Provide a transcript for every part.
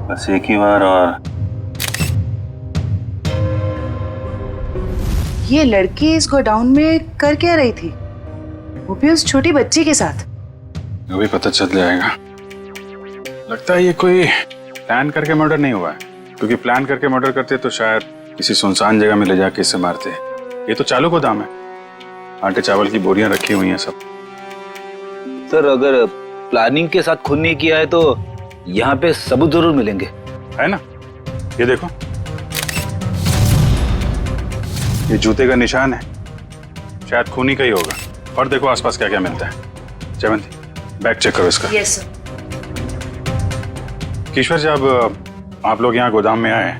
बस एक ही बार और। ये लड़की इस गोडाउन में कर क्या रही थी, वो भी उस छोटी बच्ची के साथ? अभी पता चल जाएगा। लगता है ये कोई प्लान करके मर्डर नहीं हुआ है, क्योंकि प्लान करके मर्डर करते तो शायद किसी सुनसान जगह में ले जाके इसे मारते। ये तो चालू गोदाम है, आटे चावल की बोरियां रखी हुई हैं सब। सर अगर प्लानिंग के साथ खून नहीं किया है तो यहाँ पे सबूत जरूर मिलेंगे, है ना? ये देखो, ये जूते का निशान है, शायद खूनी का ही होगा। और देखो आसपास क्या क्या मिलता है। जयवंती, बैग चेक करो इसका। Yes sir. ईश्वर, जब आप लोग यहाँ गोदाम में आए,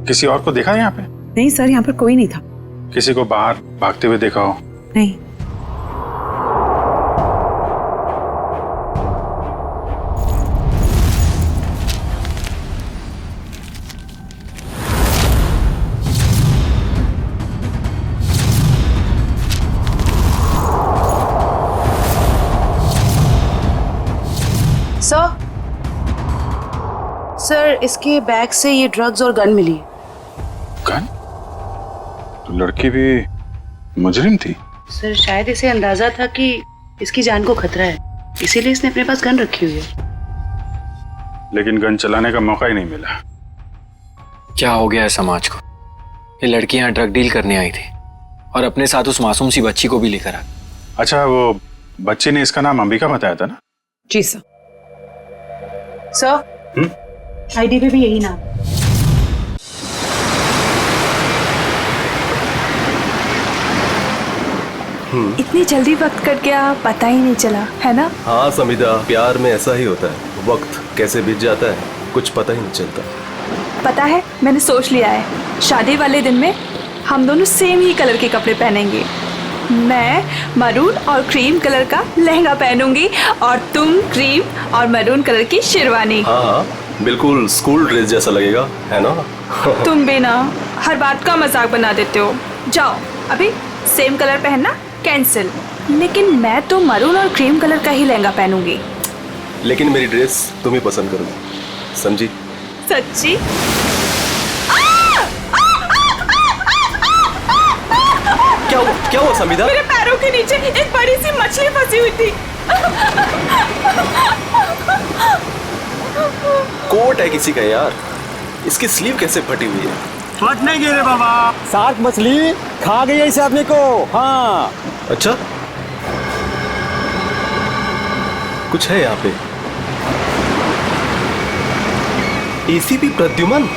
किसी और को देखा है यहाँ पे? नहीं सर, यहाँ पर कोई नहीं था। किसी को बाहर भागते हुए देखा हो? नहीं। सर, इसके बैग से ये ड्रग्स और गन मिली है। गन? तो लड़की भी मुजरिम थी? सर, शायद इसे अंदाजा था कि इसकी जान को खतरा है, इसीलिए इसने अपने पास गन रखी हुई है। लेकिन गन चलाने का मौका ही नहीं मिला। क्या हो गया है समाज को? ये लड़की यहाँ ड्रग डील करने आई थी और अपने साथ उस मासूम सी बच्ची को भी लेकर आ। अच्छा, वो बच्ची ने इसका नाम अंबिका बताया था ना? जी सर। सर, आईडी पे भी यही नाम। इतनी जल्दी वक्त कट गया, पता ही नहीं चला, है ना? हाँ समिधा, प्यार में ऐसा ही होता है, वक्त कैसे बीत जाता है कुछ पता ही नहीं चलता। पता है, मैंने सोच लिया है, शादी वाले दिन में हम दोनों सेम ही कलर के कपड़े पहनेंगे। मैं मरून और क्रीम कलर का लहंगा पहनूंगी और तुम क्रीम और मरून कलर की शेरवानी। हाँ हाँ, बिल्कुल स्कूल ड्रेस जैसा लगेगा, है ना? तुम भी ना हर बात का मजाक बना देते हो। जाओ, अभी सेम कलर पहनना कैंसिल। लेकिन मैं तो मरून और क्रीम कलर का ही लहंगा पहनूंगी। लेकिन मेरी ड्रेस तुम ही पसंद करोगी, समझी? सच्ची? क्या हुआ समिधा? मेरे पैरों के नीचे एक बड़ी सी मछली फंसी हुई थी। कोट है किसी का यार, इसकी स्लीव कैसे फटी हुई है? फट नहीं गई रे बाबा, शार्क मछली खा गई है इस आदमी को। हाँ। अच्छा, कुछ है यहाँ पे। एसीपी प्रद्युमन?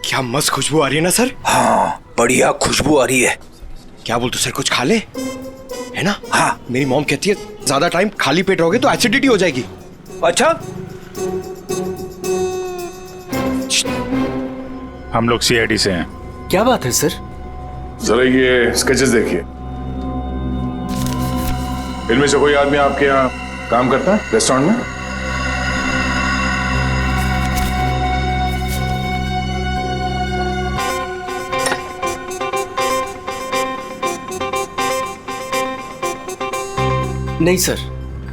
क्या मस्त खुशबू आ रही है ना सर? हाँ बढ़िया खुशबू आ रही है। क्या बोलते सर, कुछ खा ले, है ना? हाँ, मेरी मॉम कहती है ज्यादा टाइम खाली पेट रहोगे तो एसिडिटी हो जाएगी। अच्छा, हम लोग सीआईडी से हैं। क्या बात है सर? जरा ये स्केचेस देखिए। इनमें से कोई आदमी आपके यहाँ काम करता है रेस्टोरेंट में? नहीं सर।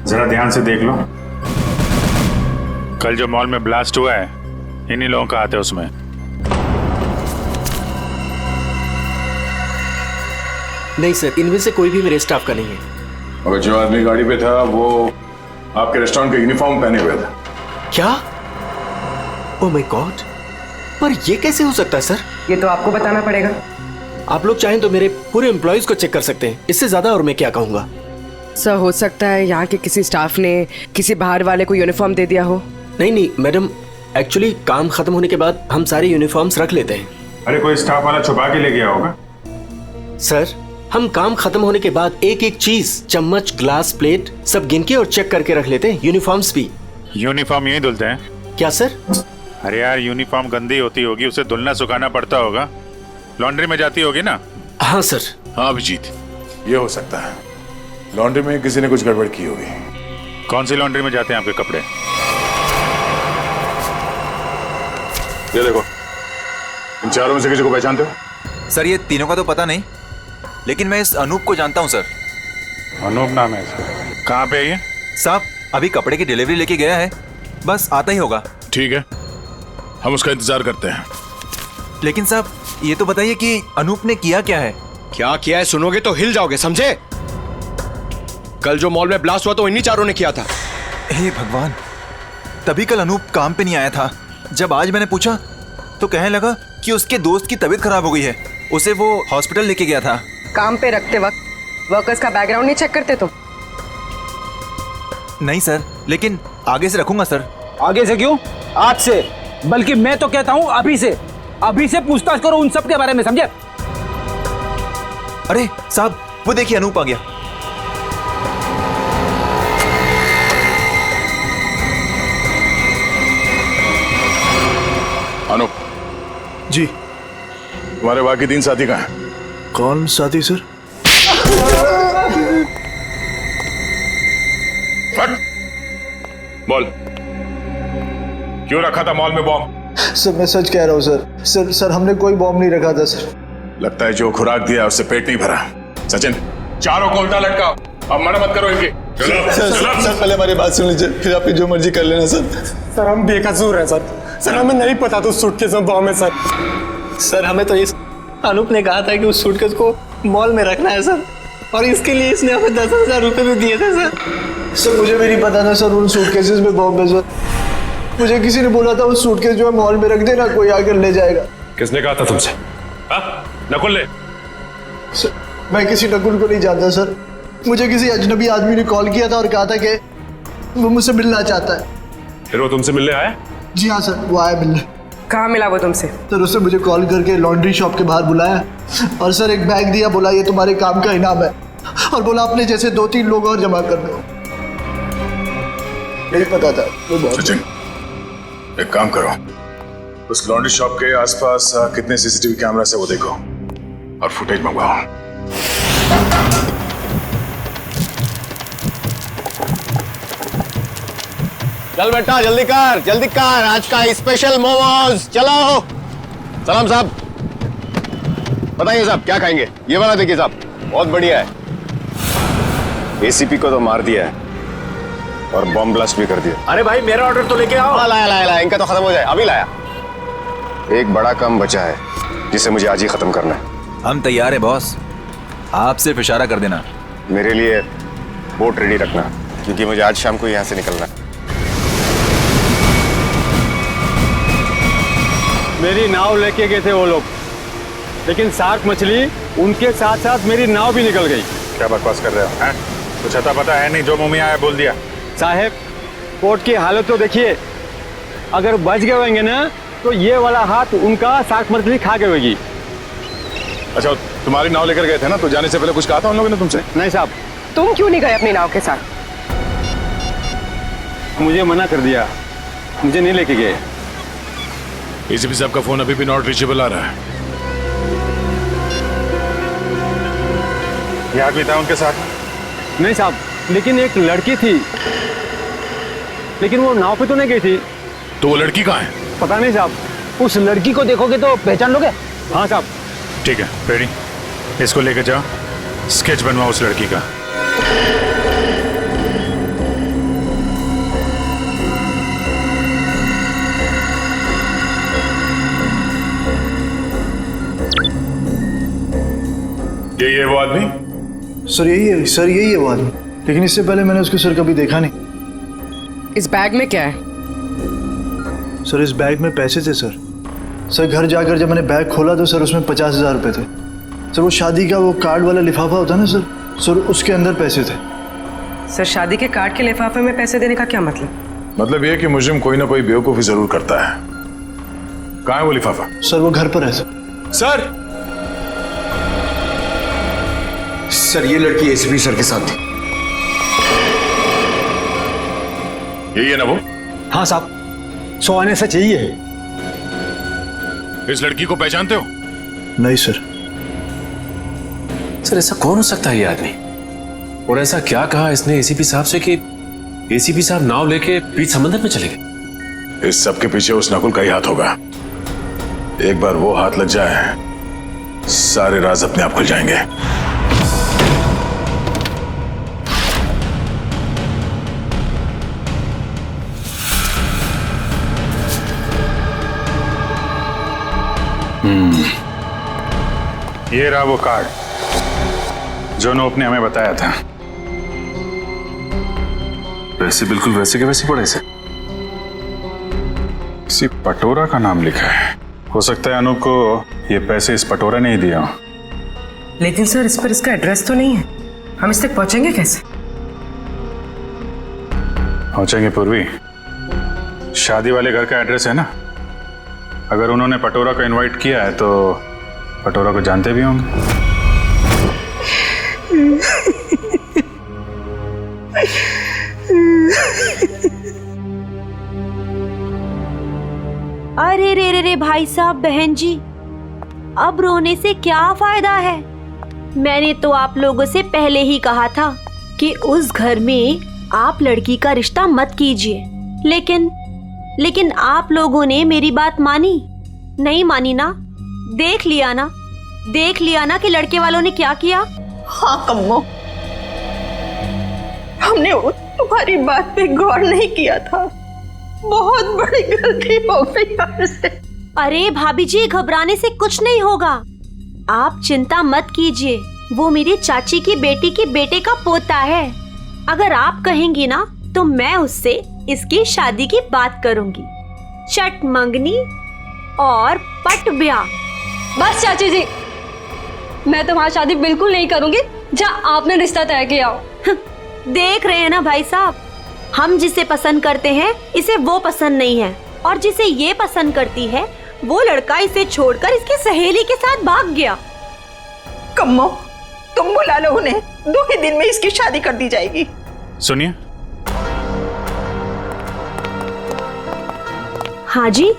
जरा ध्यान से देख लो। कल जो मॉल में ब्लास्ट हुआ है, इन्हीं लोगों का हाथ है उसमें। नहीं सर, इनमें से कोई भी मेरे स्टाफ का नहीं है। और जो आदमी गाड़ी पे था वो आपके रेस्टोरेंट का यूनिफॉर्म पहने हुए था। क्या? ओह माय गॉड, पर ये कैसे हो सकता है सर? ये तो आपको बताना पड़ेगा। आप लोग चाहें तो मेरे पूरे एम्प्लॉयज को चेक कर सकते हैं, इससे ज्यादा और मैं क्या कहूँगा। सर, हो सकता है यहाँ के किसी स्टाफ ने किसी बाहर वाले को यूनिफॉर्म दे दिया हो। नहीं मैडम, एक्चुअली काम खत्म होने के बाद हम सारे यूनिफॉर्म्स रख लेते हैं। अरे कोई स्टाफ वाला छुपा के ले गया होगा। सर, हम काम खत्म होने के बाद एक एक चीज, चम्मच, ग्लास, प्लेट सब गिन के और चेक करके रख लेते हैं। यूनिफॉर्म्स भी। यूनिफॉर्म यही धुलते हैं क्या सर? अरे यार, यूनिफॉर्म गंदी होती होगी, उसे धुलना सुखाना पड़ता होगा, लॉन्ड्री में जाती होगी ना? हाँ सर। हाँ अभिजीत, ये हो सकता है, लॉन्ड्री में किसी ने कुछ गड़बड़ की होगी। कौन सी लॉन्ड्री में जाते हैं आपके कपड़े? ये देखो, इन चारों में से किसी को पहचानते हो? सर ये तीनों का तो पता नहीं, लेकिन मैं इस अनूप को जानता हूँ सर। अनूप नाम है सर। कहाँ पे है ये? साहब अभी कपड़े की डिलीवरी लेके गया है, बस आता ही होगा। ठीक है, हम उसका इंतजार करते हैं। लेकिन साहब ये तो बताइए कि अनूप ने किया क्या है? क्या किया है सुनोगे तो हिल जाओगे, समझे? कल जो मॉल में ब्लास्ट हुआ तो इन्हीं चारों ने किया था। हे भगवान, तभी कल अनूप काम पे नहीं आया था। जब आज मैंने पूछा तो कहने लगा कि उसके दोस्त की तबीयत खराब हो गई है, उसे वो हॉस्पिटल लेके गया था। काम पे रखते वक्त वर्कर्स का बैकग्राउंड नहीं चेक करते तुम? नहीं सर, लेकिन आगे से रखूंगा सर। आगे से क्यों, आज से। बल्कि मैं तो कहता हूँ अभी से पूछताछ करो उन सब के बारे में, समझे? अरे साहब वो देखिए अनूप आ गया। अनूप जी। तुम्हारे बाकी 3 साथी कहाँ हैं? कौन साथी सर? फट बोल, क्यों रखा था मॉल में बॉम्ब? सर मैं सच कह रहा हूँ सर। सर हमने कोई बॉम्ब नहीं रखा था सर। लगता है जो खुराक दिया उससे पेट नहीं भरा। सचिन, चारों को उल्टा लटकाओ, अब मना मत करो इनकी। सर पहले हमारी बात सुन लीजिए, फिर आप जो मर्जी कर लेना सर। सर हम बेकसूर हैं सर। सर हमें नहीं पता था उस सूटकेस में बॉम्ब है सर। सर हमें तो इस अनूप ने कहा था कि उस सूटकेस को मॉल में रखना है सर, और इसके लिए इसने हमें 10,000 रुपए भी दिए थे सर। सर मुझे भी नहीं पता था सर उन सूटकेसेस में बॉम्ब है सर। मुझे किसी ने बोला था उस सूटकेस जो है मॉल में रख देना, कोई आकर ले जाएगा। किसने कहा था तुमसे? नकुल ने? सर मैं किसी नकुल को नहीं जानता सर। मुझे किसी अजनबी आदमी ने कॉल किया था और कहा था कि वो मुझसे मिलना चाहता है। फिर वो तुमसे मिलने आया? जी हाँ सर, वो आया मिलने। कहाँ मिला वो तुमसे? सर उसने मुझे कॉल करके लॉन्ड्री शॉप के बाहर बुलाया और सर एक बैग दिया, बोला ये तुम्हारे काम का इनाम है, और बोला अपने जैसे 2-3 लोग और जमा कर दो। नहीं पता था वो बहुत। सचिन एक काम करो, उस लॉन्ड्री शॉप के आसपास कितने सीसीटीवी कैमरा से वो देखो और फुटेज मंगवाओ। चल बेटा जल्दी कर, आज का स्पेशल मोमोज। चलो सलाम साहब, बताइए साहब क्या खाएंगे? ये वाला देखिए साहब, बहुत बढ़िया है। एसीपी को तो मार दिया है और बॉम्ब ब्लास्ट भी कर दिया। अरे भाई मेरा ऑर्डर तो लेके आओ। लाया, इनका तो खत्म हो जाए, अभी लाया। एक बड़ा काम बचा है जिसे मुझे आज ही खत्म करना है। हम तैयार है बॉस, आप सिर्फ इशारा कर देना। मेरे लिए बोट रेडी रखना, क्योंकि मुझे आज शाम को यहाँ से निकलना है। मेरी नाव लेके गए थे वो लोग, लेकिन शार्क मछली उनके साथ साथ मेरी नाव भी निकल गई। क्या बकवास कर रहे हो हैं? कुछ अता पता है नहीं, जो मुंह में आया बोल दिया। साहब कोर्ट की हालत तो देखिए, अगर बच गए होंगे ना तो ये वाला हाथ उनका शार्क मछली खा गई होगी। अच्छा तुम्हारी नाव लेकर गए थे ना, तो जाने से पहले कुछ कहा था उन लोगों ने तुमसे? नहीं साहब। तुम क्यों नहीं गए अपनी नाव के साथ? मुझे मना कर दिया, मुझे नहीं लेके गए। एसीपी साहब का फोन अभी भी नॉट रीचेबल आ रहा है। ये आदमी था उनके साथ? नहीं साहब, लेकिन एक लड़की थी, लेकिन वो नाव पे तो नहीं गई थी। तो वो लड़की कहाँ है? पता नहीं साहब, उस लड़की को देखोगे तो पहचान लोगे। हाँ साहब। ठीक है रेडी, इसको लेकर जाओ, स्केच बनवाओ उस लड़की का। ये वो आदमी? सर यही है वो आदमी, लेकिन इससे पहले मैंने उसको सर कभी देखा नहीं। इस बैग में क्या है? सर इस बैग में पैसे थे सर। सर घर जाकर जब मैंने बैग खोला तो सर उसमें 50,000 रुपये थे। सर वो शादी का वो कार्ड वाला लिफाफा होता है ना सर उसके अंदर पैसे थे। सर शादी के कार्ड के लिफाफे में पैसे देने का क्या मतलब? मतलब ये कि मुजरिम कोई ना कोई बेवकूफी जरूर करता है। कहाँ है वो लिफाफा? सर वो घर पर है सर। सर ये लड़की एसीपी सर के साथ थी। यही है ना वो? हाँ साहब, 100 आने से चाहिए है। इस लड़की को पहचानते हो? नहीं सर। सर ऐसा कौन हो सकता है ये आदमी, और ऐसा क्या कहा इसने एसीपी साहब से कि एसीपी साहब नाव लेके बीच समंदर में चले गए? इस सब के पीछे उस नकुल का ही हाथ होगा। एक बार वो हाथ लग जाए सारे राज अपने आप खुल जाएंगे। ये रहा वो कार्ड जो नोप ने हमें बताया था। पैसे बिल्कुल वैसे के वैसे पड़े से। किसी पटोरा का नाम लिखा है। हो सकता है अनूप को ये पैसे इस पटोरा ने ही दिया हो। लेकिन सर इस पर इसका एड्रेस तो नहीं है, हम इस तक पहुंचेंगे कैसे? पहुंचेंगे पूर्वी। शादी वाले घर का एड्रेस है ना। अगर उन्होंने पटोरा को इनवाइट किया है तो पटोरा को जानते भी होंगे। अरे रे रे रे भाई साहब, बहन जी, अब रोने से क्या फायदा है? मैंने तो आप लोगों से पहले ही कहा था कि उस घर में आप लड़की का रिश्ता मत कीजिए, लेकिन आप लोगों ने मेरी बात मानी नहीं मानी ना? देख लिया ना कि लड़के वालों ने क्या किया। हाँ कम्मो, हमने तुम्हारी बात पे गौर नहीं किया था, बहुत बड़ी गलती हो गई हमसे। अरे भाभी जी, घबराने से कुछ नहीं होगा, आप चिंता मत कीजिए। वो मेरी चाची की बेटी के बेटे का पोता है। अगर आप कहेंगी ना तो मैं उससे इसकी शादी की बात करूंगी। चट मंगनी और पट ब्याह। बस चाची जी, मैं तुम्हारी शादी बिल्कुल नहीं करूंगी जहाँ आपने रिश्ता तय किया हो। देख रहे हैं ना भाई साहब, हम जिसे पसंद करते हैं इसे वो पसंद नहीं है, और जिसे ये पसंद करती है वो लड़का इसे छोड़कर इसकी सहेली के साथ भाग गया। कम्मो, तुम बुला लो उन्हें, 2 ही दिन में इसकी शादी कर दी जाएगी। सुनिए। हाँ जी,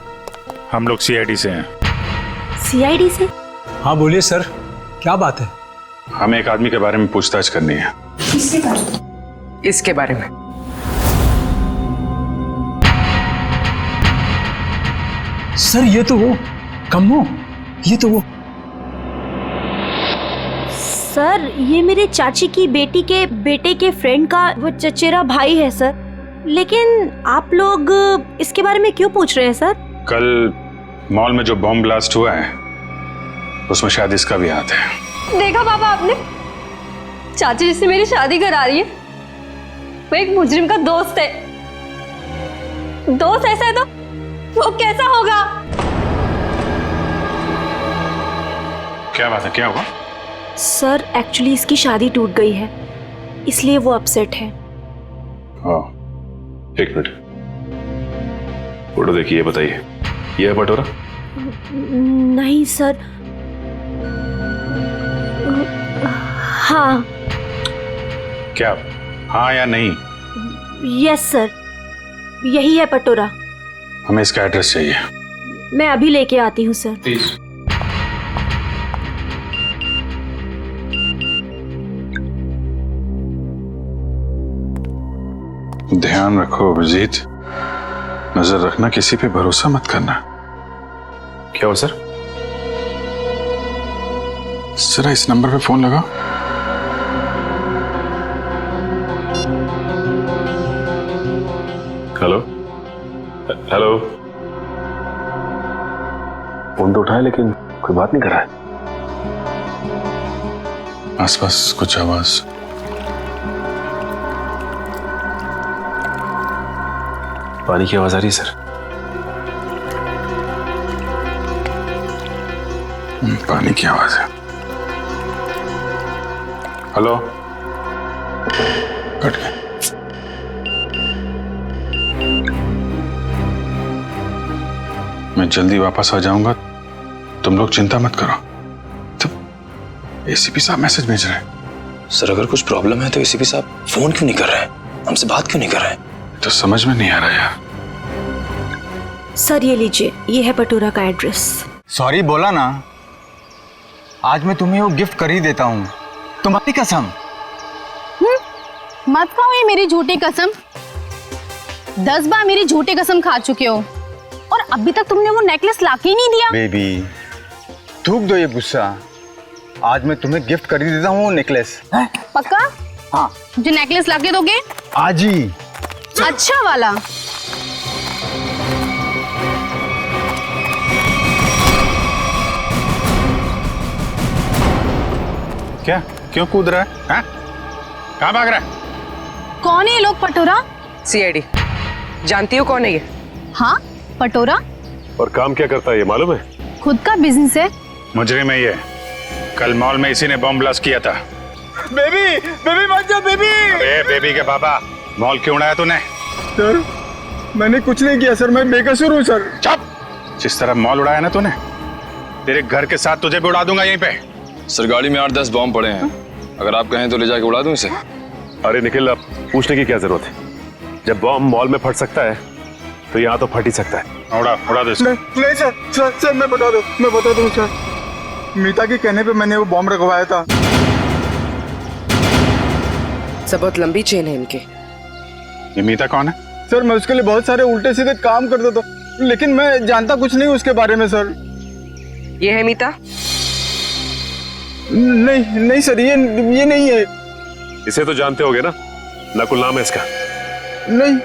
हम लोग सीआईडी से हैं। सीआईडी से? हाँ बोलिए सर, क्या बात है? हमें एक आदमी के बारे में पूछताछ करनी है। इसके बारे में? सर ये तो वो कम्मो, ये तो वो। सर ये मेरे चाची की बेटी के बेटे के फ्रेंड का वो चचेरा भाई है सर। लेकिन आप लोग इसके बारे में क्यों पूछ रहे हैं सर? कल मॉल में जो बॉम्ब ब्लास्ट हुआ है उसमें शायद इसका भी हाथ है। देखा पापा आपने, चाची जिससे मेरी शादी करा रही है वो एक मुजरिम का दोस्त है। दोस्त ऐसा है तो वो कैसा होगा? क्या बात है, क्या हुआ? सर एक्चुअली इसकी शादी टूट गई है, इसलिए वो अपसेट है। हाँ, एक मिनट, फोटो देखिए, बताइए ये है पटोरा? नहीं सर। हाँ। क्या हाँ या नहीं? यस सर, यही है पटोरा। हमें इसका एड्रेस चाहिए। मैं अभी लेके आती हूँ सर। प्लीज। ध्यान रखो अभिजीत, नजर रखना, किसी पे भरोसा मत करना। क्या हुआ सर? जरा इस नंबर पे फोन लगाओ। Hello hello. फोन तो उठाए लेकिन कोई बात नहीं कर रहा है। आसपास कुछ आवाज? पानी की आवाज आ रही है सर। पानी की आवाज है। हेलो, कट गया। मैं जल्दी वापस आ जाऊंगा, तुम लोग चिंता मत करो। तो एसीपी साहब मैसेज भेज रहे हैं। सर अगर कुछ प्रॉब्लम है तो एसीपी साहब फोन क्यों नहीं कर रहे हैं, हमसे बात क्यों नहीं कर रहे हैं? तो समझ में नहीं आ रहा यार। सर ये लीजिए, ये है पटोरा का एड्रेस। सॉरी बोला ना, आज मैं तुम्हें वो गिफ्ट कर ही देता हूँ, तुम्हारी कसम। मत खाओ ये मेरी झूठी कसम। 10 बार मेरी झूठी कसम खा चुके हो और अभी तक तुमने वो नेकलेस लाके ही नहीं दिया। बेबी थूक दो ये गुस्सा, आज मैं तुम्हें गिफ्ट कर ही देता हूँ नेकलेस। पक्का? हाँ। मुझे नेकलेस लाके दोगे? आज ही। अच्छा वाला। क्या? क्यों कूद रहा है? हाँ? कहाँ भाग रहा है? कौन है ये लोग पटोरा? सीआईडी। जानती हो कौन है ये? हाँ, पटोरा। और काम क्या करता है ये मालूम है? खुद का बिजनेस है। मुजरिम है ये। कल मॉल में इसी ने बम ब्लास्ट किया था। बेबी, बेबी मत जाओ बेबी। अरे बेबी के पापा, मॉल क्यों उड़ाया तूने? सर, मैंने कुछ नहीं किया सर, मैं बेकसूर हूँ सर। चुप! जिस तरह मॉल उड़ाया ना तूने, तेरे घर के साथ तुझे भी उड़ा दूंगा यहीं पे। सर गाड़ी में 8-10 बॉम्ब पड़े हैं, अगर आप कहें तो ले जाके उड़ा दूं इसे। अरे निखिल, अब पूछने की क्या जरूरत है? जब बॉम्ब मॉल में फट सकता है तो यहाँ तो फट ही सकता है। उड़ा दो इसको। नहीं सर, मैं बता दूं सर। मीता के कहने पे मैंने वो बॉम्ब रखवाया था। सब बहुत लंबी चेन है इनके। ये मीता कौन है? सर मैं उसके लिए बहुत सारे उल्टे सीधे काम करता था, लेकिन मैं जानता कुछ नहीं उसके बारे में सर। ये है मीता? नहीं सर, ये नहीं है। इसे तो जानते होगे ना? नकुल नाम है इसका। नहीं।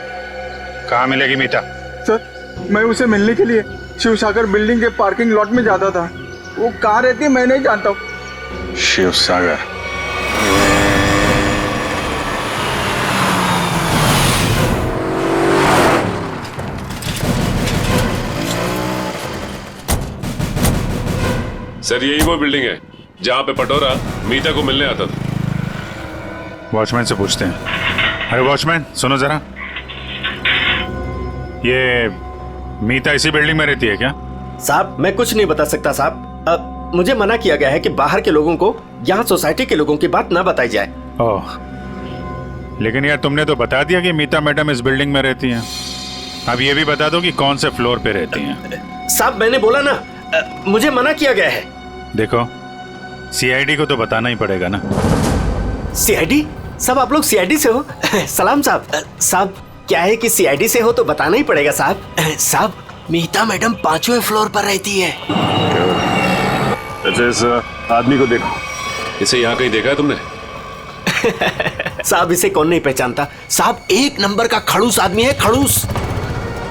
कहाँ मिलेगी मीता? सर मैं उसे मिलने के लिए शिव सागर बिल्डिंग के पार्किंग लॉट में जाता था। वो कहाँ रहती है मैं नहीं जानता हूँ। शिव सागर। सर यही वो बिल्डिंग है जहाँ पे पटोरा मीता को मिलने आता था। वॉचमैन से पूछते हैं। अरे वॉचमैन सुनो जरा, ये मीता इसी बिल्डिंग में रहती है क्या? साहब मैं कुछ नहीं बता सकता साहब। मुझे मना किया गया है कि बाहर के लोगों को यहाँ सोसाइटी के लोगों की बात ना बताई जाए। ओह, लेकिन यार तुमने तो बता दिया कि मीता मैडम इस बिल्डिंग में रहती हैं। अब ये भी बता दो कि कौन से फ्लोर पे रहती हैं। साहब मैंने बोला ना, मुझे मना किया गया है। देखो सीआईडी को तो बताना ही पड़ेगा ना। सीआईडी? सब आप लोग सीआईडी से हो? सलाम साहब। साहब क्या है कि सीआईडी से हो तो बताना ही पड़ेगा साहब। साहब मीता मैडम 5वें फ्लोर पर रहती है। अच्छा इस आदमी को देखो, इसे यहाँ कहीं देखा है तुमने? साहब इसे कौन नहीं पहचानता? साहब एक नंबर का खड़ूस आदमी है, खड़ूस।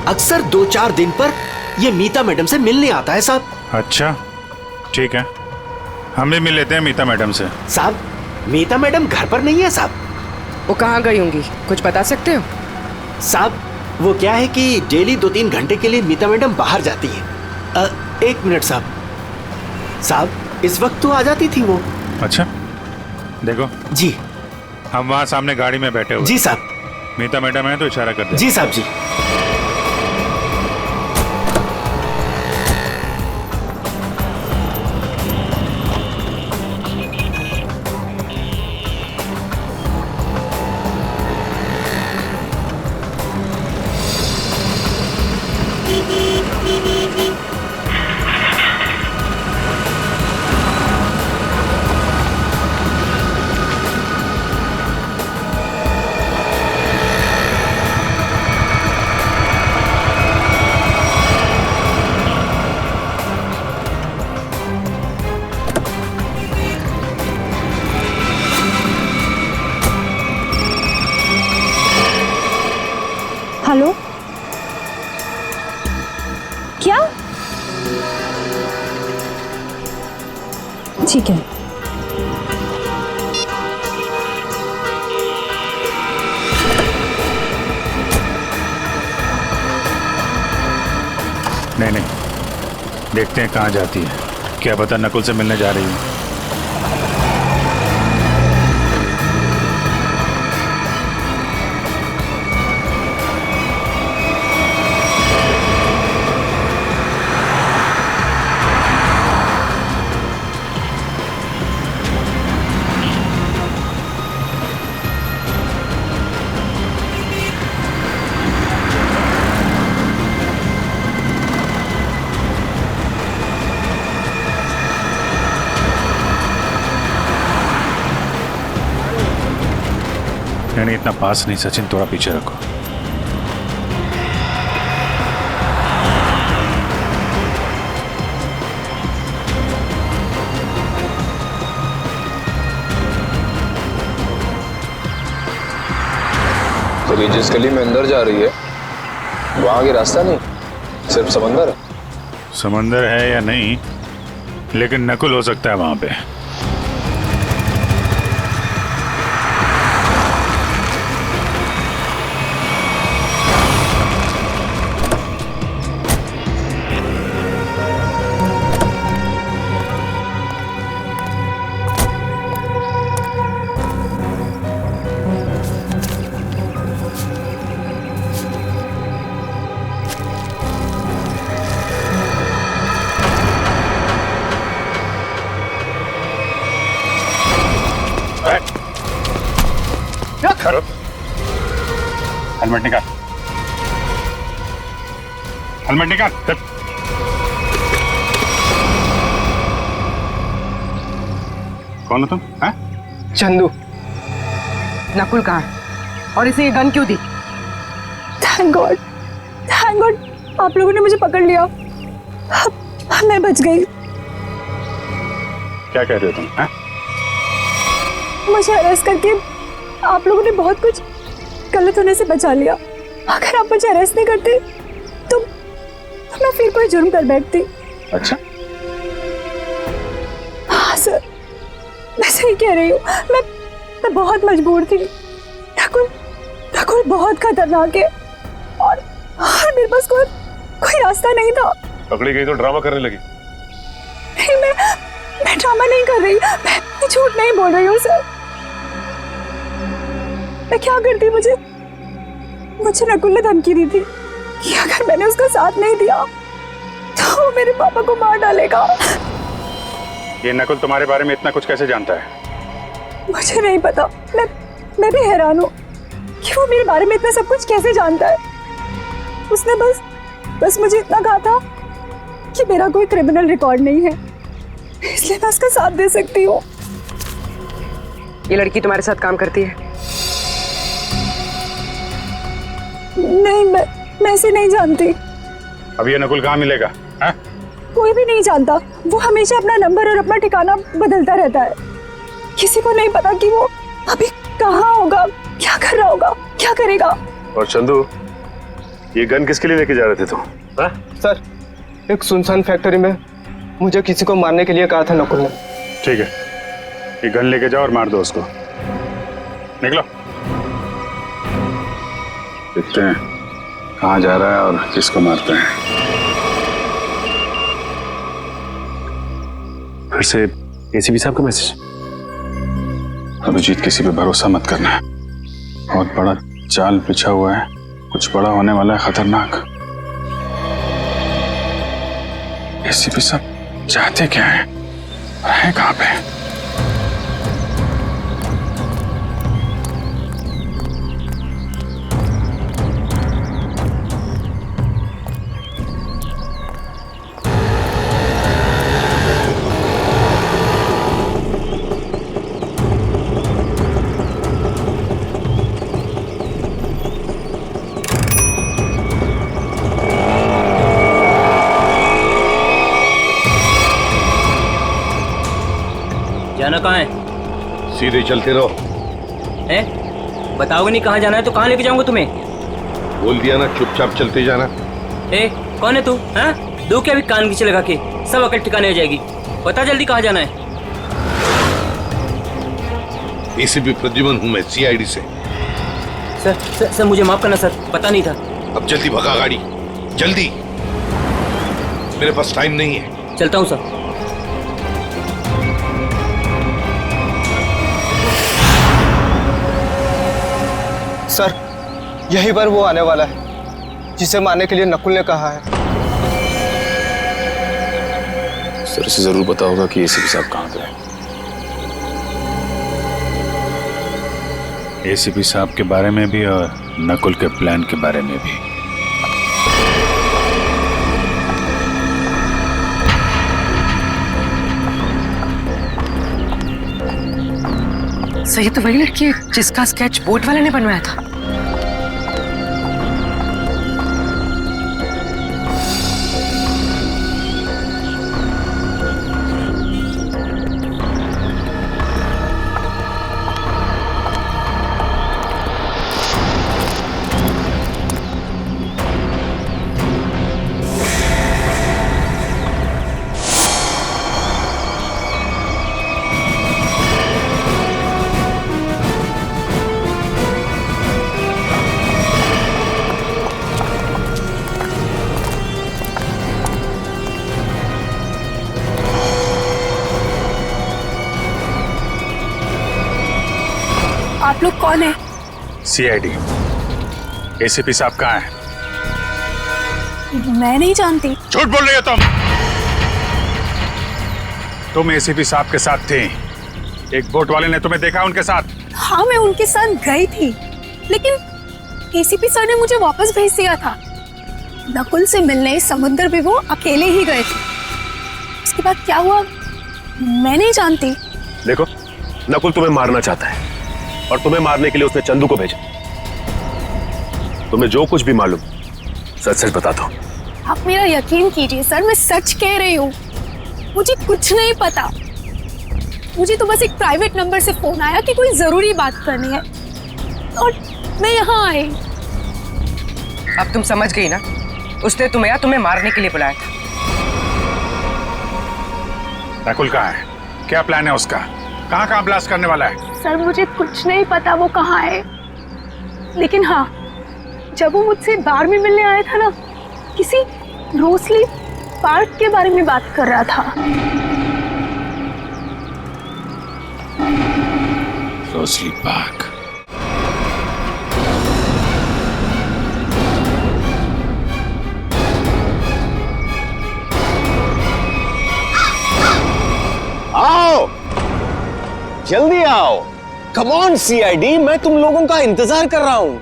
अक्सर 2-4 दिन पर ये मीता मैडम से मिलने आता है साहब। अच्छा ठीक है, हम भी मिल लेते हैं मीता मैडम से। साहब मीता मैडम घर पर नहीं है साहब। वो कहाँ गई होंगी, कुछ बता सकते हो? साहब वो क्या है कि डेली 2-3 घंटे के लिए मीता मैडम बाहर जाती है। 1 मिनट साहब। साहब इस वक्त तो आ जाती थी वो। अच्छा देखो जी, हम वहाँ सामने गाड़ी में बैठे हुए। जी साहब। मीता मैडम है तो इशारा कर दे। जी साहब जी। हेलो, क्या? ठीक है। नहीं देखते हैं कहाँ जाती है। क्या पता नकुल से मिलने जा रही है। नहीं इतना पास नहीं सचिन, थोड़ा पीछे रखो। तो ये जिस गली में अंदर जा रही है वहां आगे रास्ता नहीं, सिर्फ समंदर है। समंदर है या नहीं, लेकिन नकुल हो सकता है वहां पे। हेलमेट निकाल, हेलमेट निकाल। कौन हो तुम? चंदू। नकुल कहाँ है और इसे ये गन क्यों दी? थैंक गॉड आप लोगों ने मुझे पकड़ लिया। मैं बच गई। क्या कह रहे हो तुम? मुझे अरेस्ट करके आप लोगों ने बहुत कुछ गलत होने से बचा लिया। अगर आप मुझे अरेस्ट नहीं करते तो मैं फिर कोई जुर्म कर बैठती। अच्छा, हाँ सर, मैं सही कह रही हूँ। मैं बहुत मजबूर थी। नकुल बहुत खतरनाक है और मेरे पास कोई रास्ता नहीं था। पकड़ी गई तो ड्रामा करने लगी। नहीं, मैं ड्रामा नहीं कर रही, मैं झूठ नहीं बोल रही हूँ सर। मैं क्या करती, मुझे नकुल ने धमकी दी थी कि अगर मैंने उसका साथ नहीं दिया तो वो मेरे पापा को मार डालेगा। ये नकुल तुम्हारे बारे में इतना कुछ कैसे जानता है? मुझे नहीं पता, मैं भी हैरान हूँ कि वो मेरे बारे में इतना सब कुछ कैसे जानता है। उसने बस मुझे इतना कहा था कि मेरा कोई क्रिमिनल रिकॉर्ड नहीं है, इसलिए मैं उसका साथ दे सकती हूँ। ये लड़की तुम्हारे साथ काम करती है? नहीं, मैं इसे नहीं जानती। अब ये नकुल कहाँ मिलेगा? कोई भी नहीं जानता। वो हमेशा अपना नंबर और अपना ठिकाना बदलता रहता है। किसी को नहीं पता कि वो अभी कहाँ होगा, क्या कर रहा होगा, क्या करेगा। और चंदू, ये गन किसके लिए लेके जा रहे थे तुम? सर, एक सुनसान फैक्ट्री में मुझे किसी को मारने के लिए कहा था नकुल ने। ठीक है, ये गन लेके जाओ और मार दो उसको। निकलो, देखते हैं कहाँ जा रहा है और किसको मारते हैं। फिर से एसीपी साहब का मैसेज। अभिजीत, किसी पे भरोसा मत करना है, बहुत बड़ा जाल बिछा हुआ है, कुछ बड़ा होने वाला है, खतरनाक। एसीपी साहब चाहते क्या है, है कहाँ पे? जाना कहाँ है? सीधे चलते रहो। बताओगे नहीं कहाँ जाना है तो कहाँ लेके जाऊंगा तुम्हें? बोल दिया ना, चुपचाप चलते जाना। कौन है तू? दो क्या भी कान खींचे लगा के, सब अकल ठिकाने हो जाएगी। बता जल्दी कहाँ जाना है। एसीपी प्रद्युमन हूँ मैं, सीआईडी से। सर मुझे माफ करना सर, पता नहीं था। अब जल्दी भगा गाड़ी, जल्दी, मेरे पास टाइम नहीं है। चलता हूँ सर। सर, यहीं पर वो आने वाला है जिसे मारने के लिए नकुल ने कहा है। सर, इसे जरूर पता होगा कि एसीपी साहब कहाँ पे हैं। एसीपी साहब के बारे में भी और नकुल के प्लान के बारे में भी। सही तो वही लड़की है जिसका स्केच बोट वाले ने बनवाया था। आप लोग कौन है? सीआईडी। एसीपी साहब कहाँ हैं? मैं नहीं जानती। झूठ बोल रही हो तुम एसीपी साहब के साथ थे। एक बोट वाले ने तुम्हें देखा उनके साथ? हाँ, मैं उनके साथ गई थी, लेकिन एसीपी सर ने मुझे वापस भेज दिया था। नकुल से मिलने समुद्र भी वो अकेले ही गए थे। उसके बाद क्या हुआ मैं नहीं जानती। देखो, नकुल तुम्हें मारना चाहता है और तुम्हें मारने के लिए उसने चंदू को भेजा। तुम्हें जो कुछ भी मालूम सच सच बता दो। आप मेरा यकीन कीजिए सर, मैं सच कह रही हूँ। मुझे कुछ नहीं पता। मुझे तो बस एक प्राइवेट नंबर से फोन आया कि कोई जरूरी बात करनी है और मैं यहाँ आई। अब तुम समझ गई ना, उसने तुम्हें मारने के लिए बुलाया था। नकुल कहाँ है? क्या प्लान है उसका? कहाँ ब्लास्ट करने वाला है? सर मुझे कुछ नहीं पता वो कहाँ है, लेकिन हाँ, जब वो मुझसे बार में मिलने आया था ना, किसी रोसली पार्क के बारे में बात कर रहा था। Rosalie park? आओ, जल्दी आओ। कम ऑन सीआईडी, मैं तुम लोगों का इंतजार कर रहा हूं।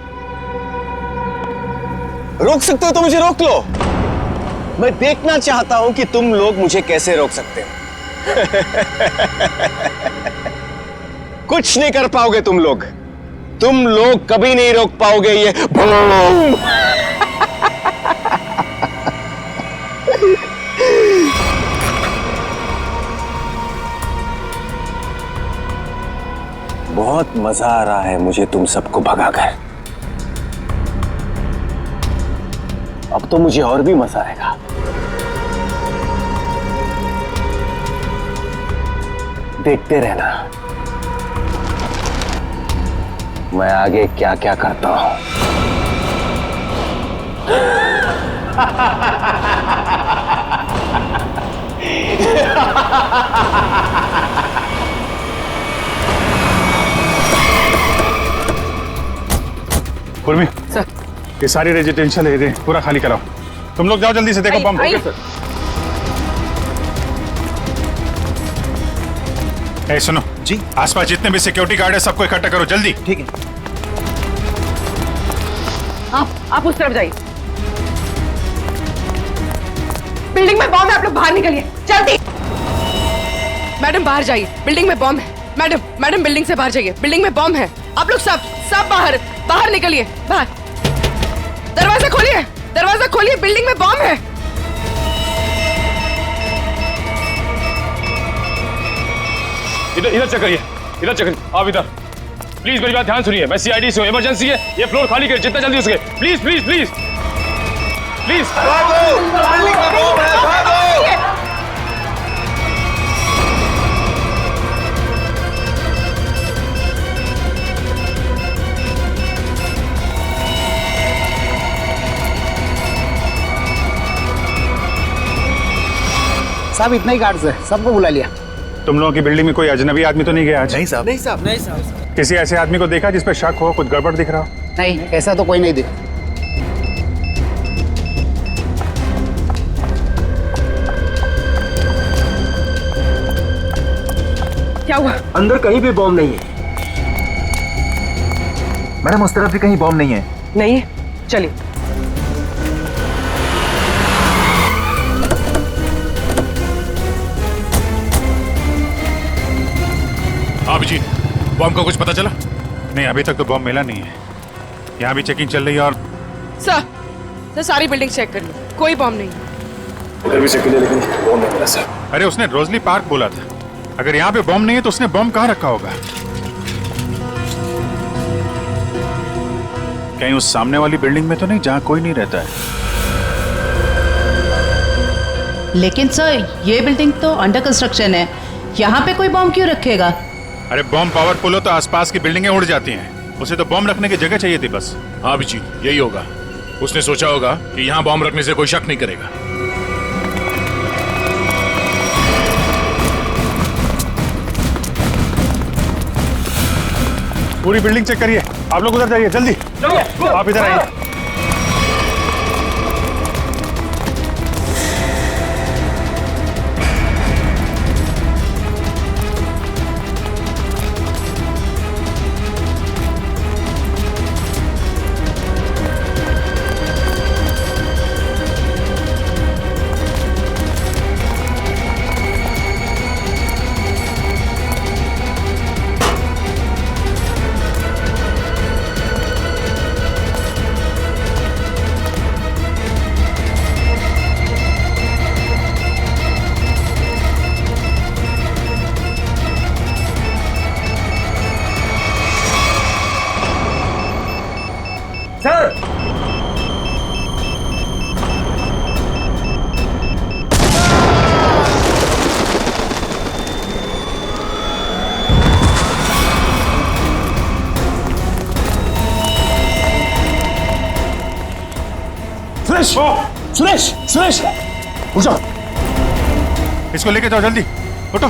रोक सकते हो तो मुझे रोक लो। मैं देखना चाहता हूं कि तुम लोग मुझे कैसे रोक सकते हो। कुछ नहीं कर पाओगे तुम लोग कभी नहीं रोक पाओगे ये बूम। बहुत मजा आ रहा है मुझे तुम सबको भगाकर। अब तो मुझे और भी मजा आएगा। देखते रहना मैं आगे क्या क्या करता हूं। कुर्मी सर, ये सारी रेजिडेंशियल एरिया पूरा खाली कराओ। तुम लोग जाओ जल्दी से, देखो बम। ए सुनो जी, आसपास जितने भी सिक्योरिटी गार्ड है सबको इकट्ठा करो जल्दी। ठीक है। आप उस तरफ जाइए। बिल्डिंग में बॉम्ब है, आप लोग बाहर निकलिए जल्दी। मैडम बाहर जाइए, बिल्डिंग में बॉम्ब है। मैडम बिल्डिंग से बाहर जाइए, बिल्डिंग में बॉम्ब है। आप लोग सब बाहर निकलिए। बाहर दरवाजा खोलिए, बिल्डिंग में बॉम्ब है। इधर चेक करिए, आप इधर प्लीज मेरी बात ध्यान सुनिए। मैं सीआईडी से हूं, इमरजेंसी है, ये फ्लोर खाली करिए जितना जल्दी हो सके। Please please please please. साहब इतना ही गार्ड्स है, सबको बुला लिया। तुम लोगों की बिल्डिंग में कोई अजनबी आदमी तो नहीं गया आज? नहीं साहब। नहीं साहब। किसी ऐसे आदमी को देखा जिस पे शक हो, कुछ गड़बड़ दिख रहा हो? नहीं, ऐसा तो कोई नहीं दिखा। क्या हुआ? अंदर कहीं भी बॉम्ब नहीं है। मैडम उस तरफ भी कहीं बॉम्ब नहीं है। नहीं है, चलिए। अभिजीत, बॉम्ब का कुछ पता चला? नहीं, अभी तक तो बॉम्ब मिला नहीं है। यहाँ भी चेकिंग चल रही है और सर सारी बिल्डिंग चेक कर ली, कोई बॉम्ब नहीं। इधर भी चेक किया लेकिन बॉम्ब नहीं मिला सर। अरे उसने रोजली पार्क बोला था। अगर यहाँ पे बॉम्ब नहीं है तो उसने बॉम्ब कहाँ रखा होगा? कहीं उस सामने वाली बिल्डिंग में तो नहीं जहाँ कोई नहीं रहता है? लेकिन सर ये बिल्डिंग तो अंडर कंस्ट्रक्शन है, यहाँ पे कोई बॉम्ब क्यों रखेगा? अरे बॉम्ब पावरफुल हो तो आसपास की बिल्डिंगें उड़ जाती हैं। उसे तो बॉम्ब रखने की जगह चाहिए थी बस। हाँ अभिजीत, यही होगा। उसने सोचा होगा कि यहाँ बॉम्ब रखने से कोई शक नहीं करेगा। पूरी बिल्डिंग चेक करिए। आप लोग उधर जाइए जल्दी। आप इधर आइए। सुरेश सुरेश सुरेश उठ जाओ। इसको लेके जाओ जल्दी, उठो।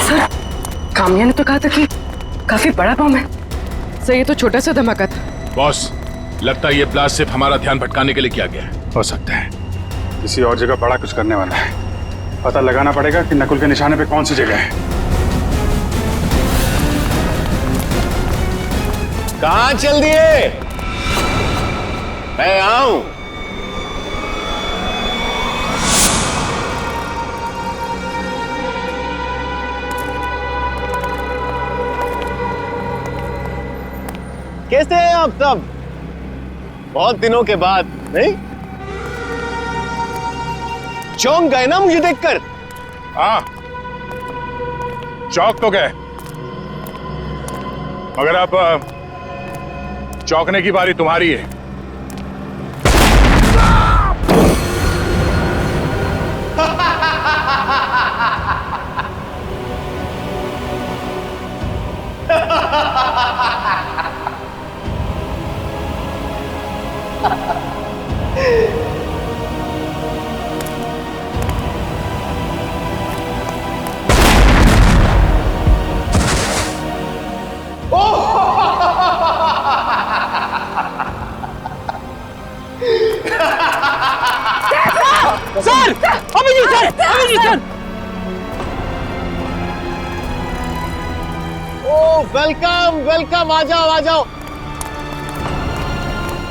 सर काम्या ने तो कहा था कि काफी बड़ा बम है। सर ये तो छोटा सा धमाका था। बॉस, लगता है ये ब्लास्ट सिर्फ हमारा ध्यान भटकाने के लिए किया गया है। हो सकता है किसी और जगह बड़ा कुछ करने वाला है। पता लगाना पड़ेगा कि नकुल के निशाने पे कौन सी जगह है। कहाँ चल दिए? मैं आऊं। कैसे हैं आप सब? बहुत दिनों के बाद, नहीं? चौंक गए ना मुझे देखकर? हाँ, चौंक तो गए, मगर अब चौंकने की बारी तुम्हारी है। Sir Abhijit sir, Abhijit sir. ओ वेलकम वेलकम, आ जाओ आ जाओ।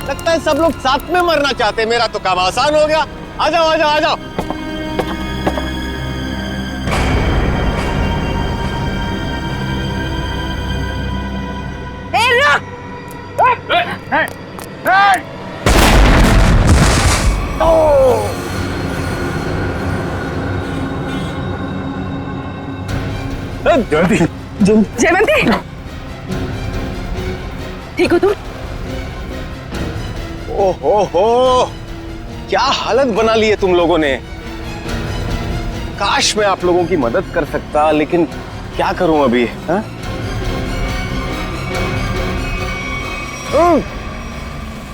लगता है सब लोग साथ में मरना चाहते हैं। मेरा तो काम आसान हो गया। आ जाओ आ जाओ आ जाओ। जयवंती, ठीक हो तुम? ओहो, क्या हालत बना ली है तुम लोगों ने। काश मैं आप लोगों की मदद कर सकता, लेकिन क्या करूं अभी। हाँ?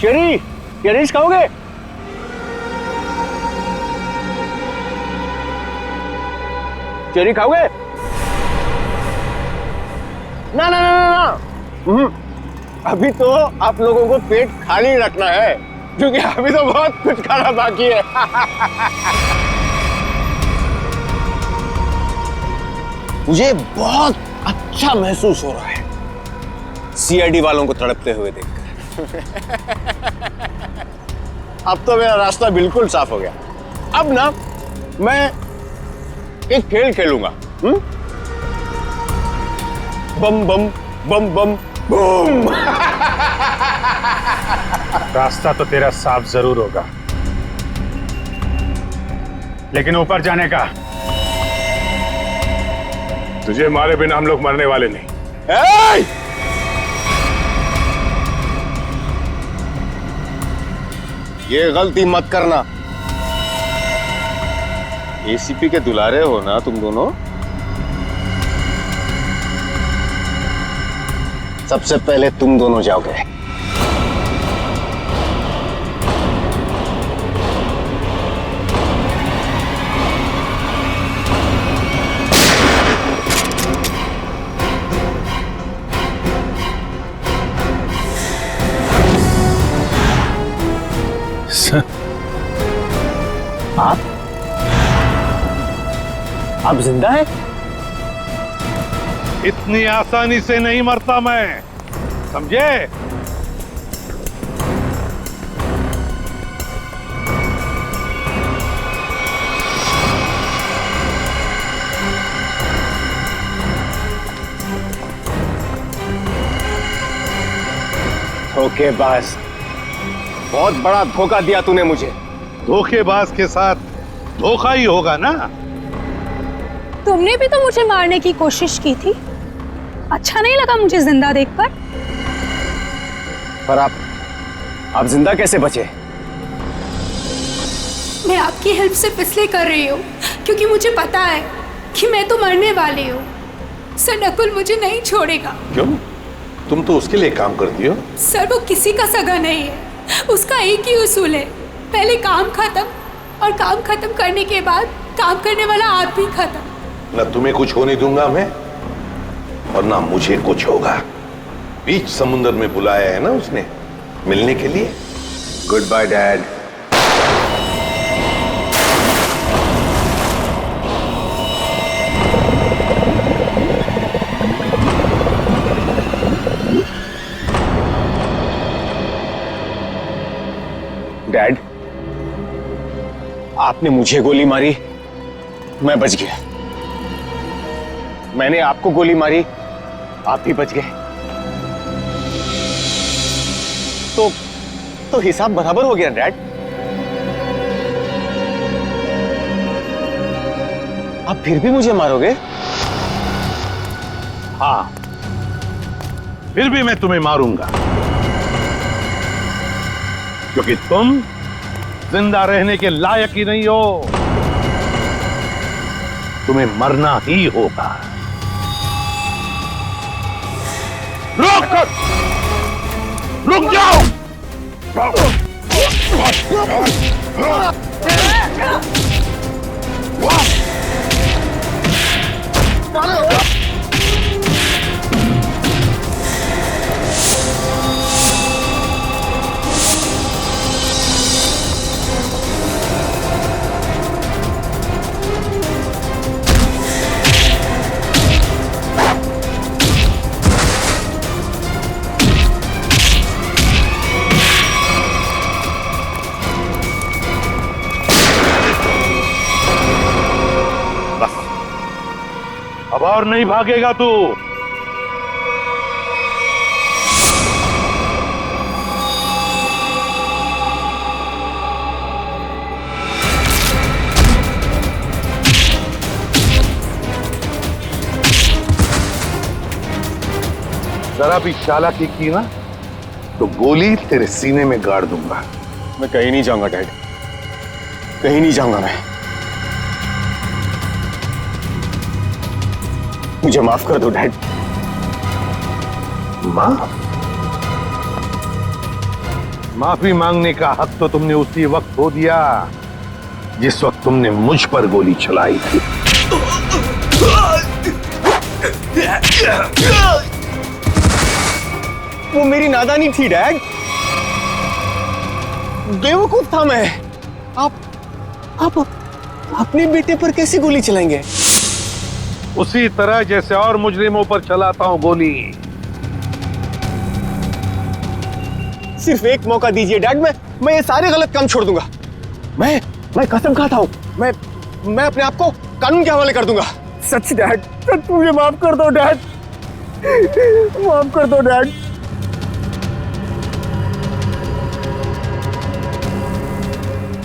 चेरीज खाओगे? चेरी खाओगे? ना ना ना ना ना। अभी तो आप लोगों को पेट खाली रखना है, क्योंकि अभी तो बहुत कुछ खाना बाकी है। मुझे बहुत अच्छा महसूस हो रहा है सीआईडी वालों को तड़पते हुए देखकर। अब तो मेरा रास्ता बिल्कुल साफ हो गया। अब ना मैं एक खेल खेलूंगा। बम बम बम बम बूम। रास्ता तो तेरा साफ जरूर होगा, लेकिन ऊपर जाने का तुझे मारे बिना हम लोग मरने वाले नहीं। ये गलती मत करना। एसीपी के दुलारे हो ना तुम दोनों। सबसे पहले तुम दोनों जाओगे। आप जिंदा हैं? इतनी आसानी से नहीं मरता मैं, समझे? धोखेबाज, बहुत बड़ा धोखा दिया तूने मुझे। धोखेबाज के साथ धोखा ही होगा ना। तुमने भी तो मुझे मारने की कोशिश की थी। अच्छा नहीं लगा मुझे जिंदा देखकर। पर आप जिंदा कैसे बचे? मैं आपकी हेल्प सिर्फ इसलिए कर रही हूँ क्योंकि मुझे पता है कि मैं तो मरने वाली हूँ। सर नकुल मुझे नहीं छोड़ेगा। क्यों? तुम तो उसके लिए काम करती हो। सर वो किसी का सगा नहीं है, उसका एक ही उसूल है, पहले काम खत्म और काम खत्म करने के बाद काम करने वाला आदमी खत्म। न तुम्हें कुछ होने दूंगा मैं और ना मुझे कुछ होगा। बीच समुद्र में बुलाया है ना उसने मिलने के लिए। Good bye dad. डैड, आपने मुझे गोली मारी, मैं बच गया। मैंने आपको गोली मारी, आप भी बच गए। तो हिसाब बराबर हो गया डैड। आप फिर भी मुझे मारोगे? हाँ, फिर भी मैं तुम्हें मारूंगा क्योंकि तुम जिंदा रहने के लायक ही नहीं हो। तुम्हें मरना ही होगा। रुक जाओ। अब और नहीं भागेगा तू। जरा भी चालाकी की ना तो गोली तेरे सीने में गाड़ दूंगा। मैं कहीं नहीं जाऊंगा डैड, कहीं नहीं जाऊंगा मैं। मुझे माफ कर दो डैड। माफी मांगने का हक तो तुमने उसी वक्त खो दिया जिस वक्त तुमने मुझ पर गोली चलाई थी। वो मेरी नादानी थी डैड, बेवकूफ था मैं। आप अपने बेटे पर कैसे गोली चलाएंगे? उसी तरह जैसे और मुजरिमों पर चलाता हूं गोली। सिर्फ एक मौका दीजिए डैड, मैं ये सारे गलत काम छोड़ दूंगा। मैं कसम खाता हूं, मैं अपने आप को कानून के हवाले कर दूंगा। सच डैड, सच मुझे माफ कर दो डैड, माफ कर दो डैड।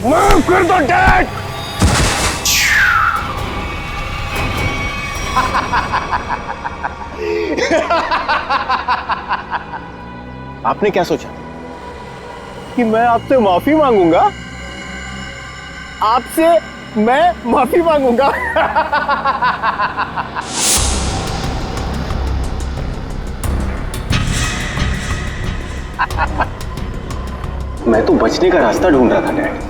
माफ कर दो डैड। आपने क्या सोचा कि मैं आपसे माफी मांगूंगा? आपसे मैं माफी मांगूंगा? मैं तो बचने का रास्ता ढूंढ रहा था डैड।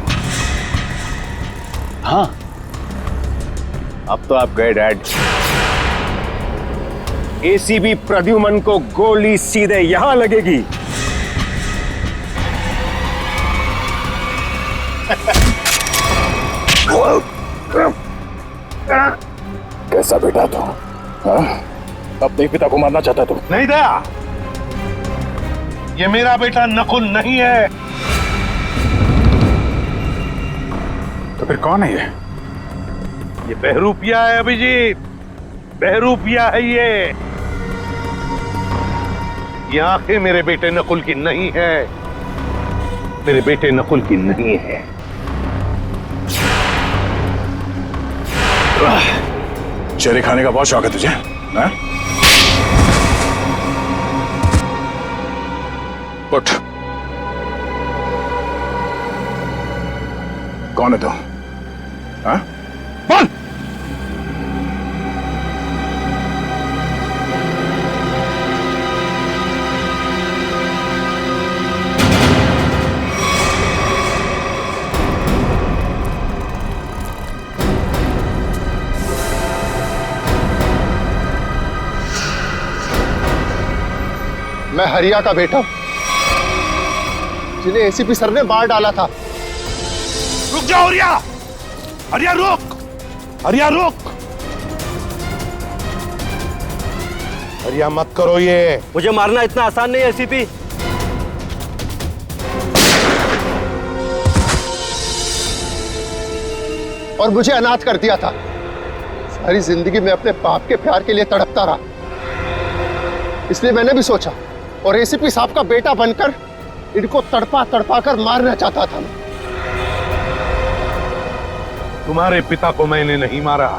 हाँ, अब तो आप गए डैड। एसीबी प्रद्युमन को गोली सीधे यहां लगेगी। कैसा बेटा तू? हाँ? अपने पिता को मारना चाहता तू? नहीं दया, ये मेरा बेटा नकुल नहीं है। तो फिर कौन है ये बहरूपिया है अभिजीत, बहरूपिया है ये आंखें मेरे बेटे नकुल की नहीं है, मेरे बेटे नकुल की नहीं है। चेहरे खाने का बहुत शौक है तुझे, हाँ? उठ। कौन है तू? हाँ? बोल। मैं हरिया का बेटा, जिन्हें एसीपी सर ने मार डाला था। रुक जाओ हरिया, हरिया रुक, हरिया रुक, हरिया मत करो ये। मुझे मारना इतना आसान नहीं है एसीपी। और मुझे अनाथ कर दिया था। सारी जिंदगी में अपने बाप के प्यार के लिए तड़पता रहा, इसलिए मैंने भी सोचा और एसीपी साहब का बेटा बनकर इनको तड़पा तड़पा कर मारना चाहता था। तुम्हारे पिता को मैंने नहीं मारा,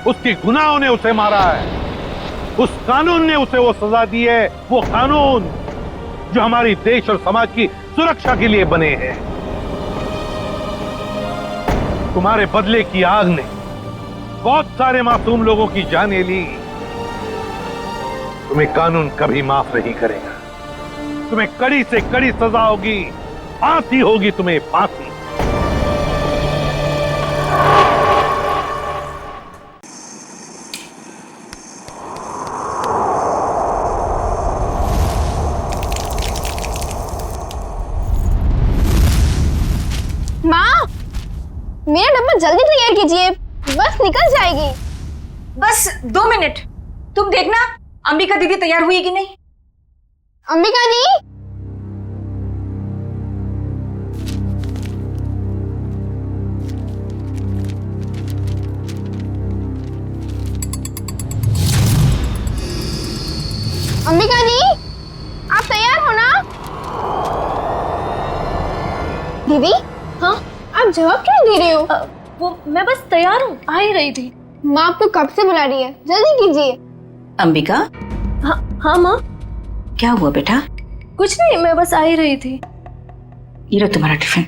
उसके गुनाहों ने उसे मारा है। उस कानून ने उसे वो सजा दी है, वो कानून जो हमारी देश और समाज की सुरक्षा के लिए बने हैं। तुम्हारे बदले की आग ने बहुत सारे मासूम लोगों की जानें ली। तुम्हें कानून कभी माफ नहीं करेगा, तुम्हें कड़ी से कड़ी सजा होगी, फांसी होगी, तुम्हें फांसी। माँ, मेरा डब्बा जल्दी तैयार कीजिए, बस निकल जाएगी। बस 2 मिनट, तुम देखना अंबिका दीदी तैयार हुई कि नहीं। अंबिका दी, अंबिका दी, आप तैयार हो ना? दीदी, हाँ, आप जवाब क्यों दे रहे हो? वो मैं बस तैयार हूँ, आ ही रही थी। माँ आपको कब से बुला रही है, जल्दी कीजिए। अंबिका, हाँ माँ। क्या हुआ बेटा? कुछ नहीं, मैं बस आ ही रही थी। ये लो तुम्हारा टिफिन।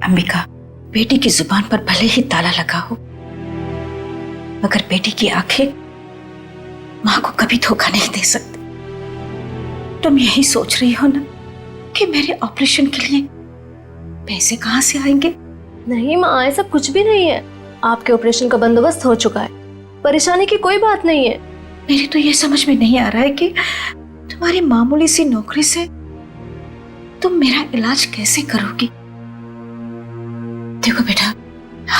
अंबिका, बेटी की जुबान पर भले ही ताला लगा हो, मगर बेटी की आंखें माँ को कभी धोखा नहीं दे सकती। तुम यही सोच रही हो ना कि मेरे ऑपरेशन के लिए पैसे कहाँ से आएंगे? नहीं माँ, ऐसा कुछ भी नहीं है। आपके ऑपरेशन का बंदोबस्त हो चुका है, परेशानी की कोई बात नहीं है। मेरी तो ये समझ में नहीं आ रहा है कि तुम्हारी मामूली सी नौकरी से तुम मेरा इलाज कैसे करोगी। देखो बेटा,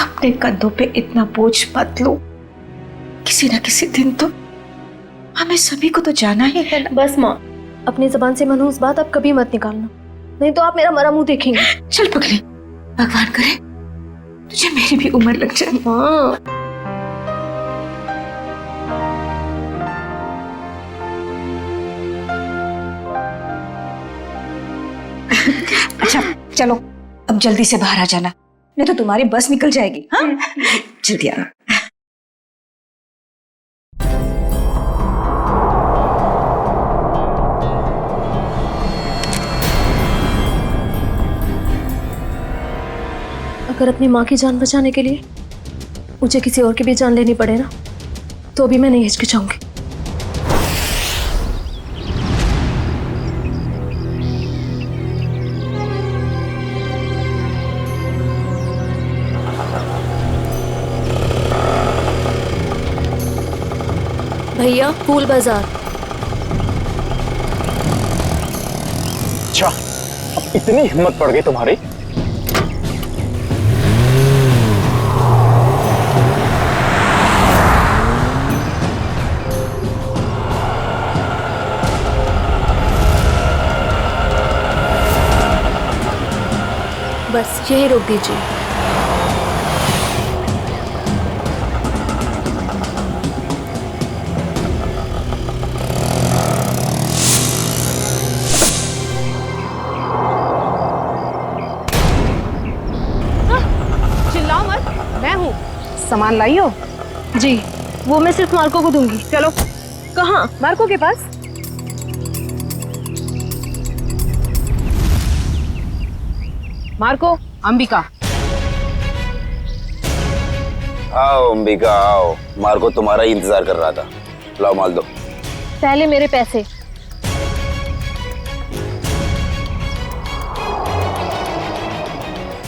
अपने कंधों पे इतना बोझ मत लो, किसी न किसी दिन तो हमें सभी को तो जाना ही है ना। बस माँ, अपनी जबान से मनहूस बात अब कभी मत निकालना, नहीं तो आप मेरा मरा मुंह देखेंगे। चल पगली, भगवान करे तुझे मेरी भी उम्र लग जाए। हाँ। अच्छा चलो, अब जल्दी से बाहर आ जाना, नहीं तो तुम्हारी बस निकल जाएगी। हाँ, जल्दी आना। अगर अपनी माँ की जान बचाने के लिए मुझे किसी और की भी जान लेनी पड़े ना, तो भी मैं नहीं हिचकिचाऊंगी। भैया, फूल बाजार। अच्छा, अब इतनी हिम्मत पड़ गई तुम्हारी? बस यही रोक दीजिए। चिल्लाओ मत, मैं हूँ। सामान लाई हो? जी, वो मैं सिर्फ मार्को को दूंगी। चलो। कहाँ? मार्को के पास? मार्को, अंबिका। आओ अंबिका आओ, मार्को तुम्हारा ही इंतजार कर रहा था। लाओ माल दो। पहले मेरे पैसे।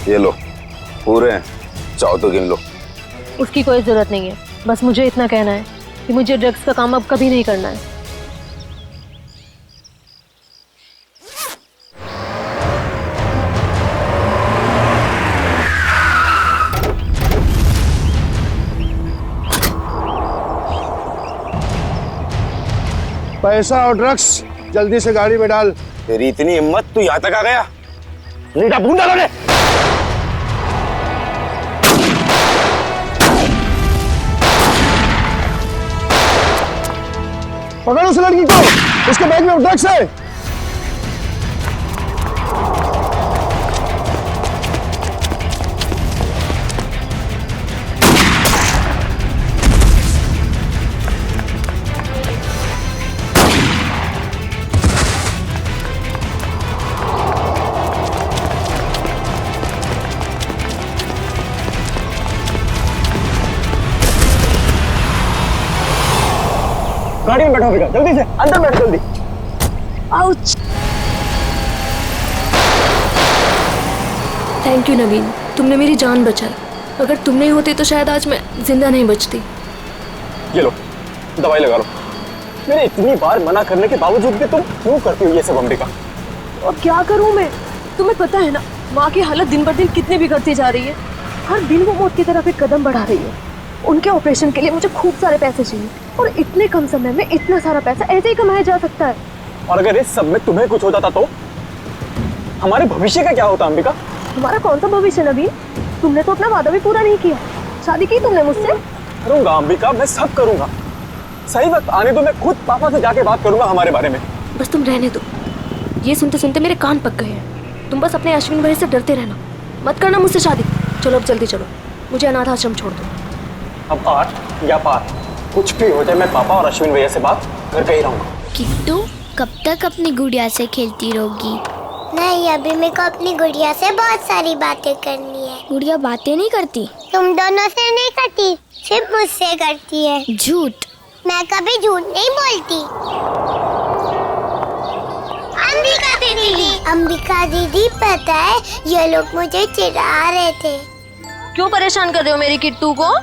ये लो, पूरे हैं, चाहो तो गिन लो। उसकी कोई जरूरत नहीं है, बस मुझे इतना कहना है कि मुझे ड्रग्स का काम अब कभी नहीं करना है। पैसा और ड्रग्स जल्दी से गाड़ी में डाल। तेरी इतनी हिम्मत, तू यहाँ तक आ गया? नीटा बूंदा लगे। पकड़ उस लड़की को, उसके बैग में ड्रग्स है। गाड़ी में बैठो बेटा, जल्दी से अंदर बैठ जल्दी। आउच। थैंक यू नवीन, तुमने मेरी जान बचाई। अगर तुम नहीं होते तो शायद आज मैं जिंदा नहीं बचती। ये लो, दवाई लगा लो। मैंने इतनी बार मना करने के बावजूद भी तुम क्यों करती हो ये सब अंबिका? अब क्या करूं मैं? तुम्हें पता है ना, माँ की हालत दिन ब दिन कितनी बिगड़ती जा रही है। हर दिन वो मौत की तरफ एक कदम बढ़ा रही है। उनके ऑपरेशन के लिए मुझे खूब सारे पैसे चाहिए, और इतने कम समय में इतना सारा पैसा ऐसे ही कमाया जा सकता है। और अगर इस सब में तुम्हें कुछ हो जाता तो हमारे भविष्य का क्या होता अंबिका? हमारा कौन सा भविष्य नवीन? तुमने तो अपना वादा भी पूरा नहीं किया। शादी की तुमने मुझसे? करूंगा अंबिका, मैं सब करूंगा। सही वक्त आने दो, मैं खुद पापा से जाके बात करूंगा हमारे बारे में। बस तुम रहने दो। ये सुनते सुनते मेरे कान पक गए हैं। तुम बस अपने अश्विन भैया से डरते रहना, मत करना मुझसे शादी। चलो अब जल्दी चलो, मुझे अनाथ आश्रम छोड़ दो। अब आर या पार, कुछ भी हो जाए, मैं पापा और अश्विन भैया से बात करके ही रहूंगा। किट्टू, कब तक अपनी गुड़िया से खेलती रहोगी? नहीं, अभी मेरे को अपनी गुड़िया से बहुत सारी बातें करनी है। गुड़िया बातें नहीं करती? तुम दोनों से नहीं करती, सिर्फ मुझसे करती है। झूठ। मैं कभी झूठ नहीं बोलती। अंबिका दीदी, पता है ये लोग मुझे चिढ़ा रहे थे। क्यों परेशान कर रहे हो मेरी किट्टू को?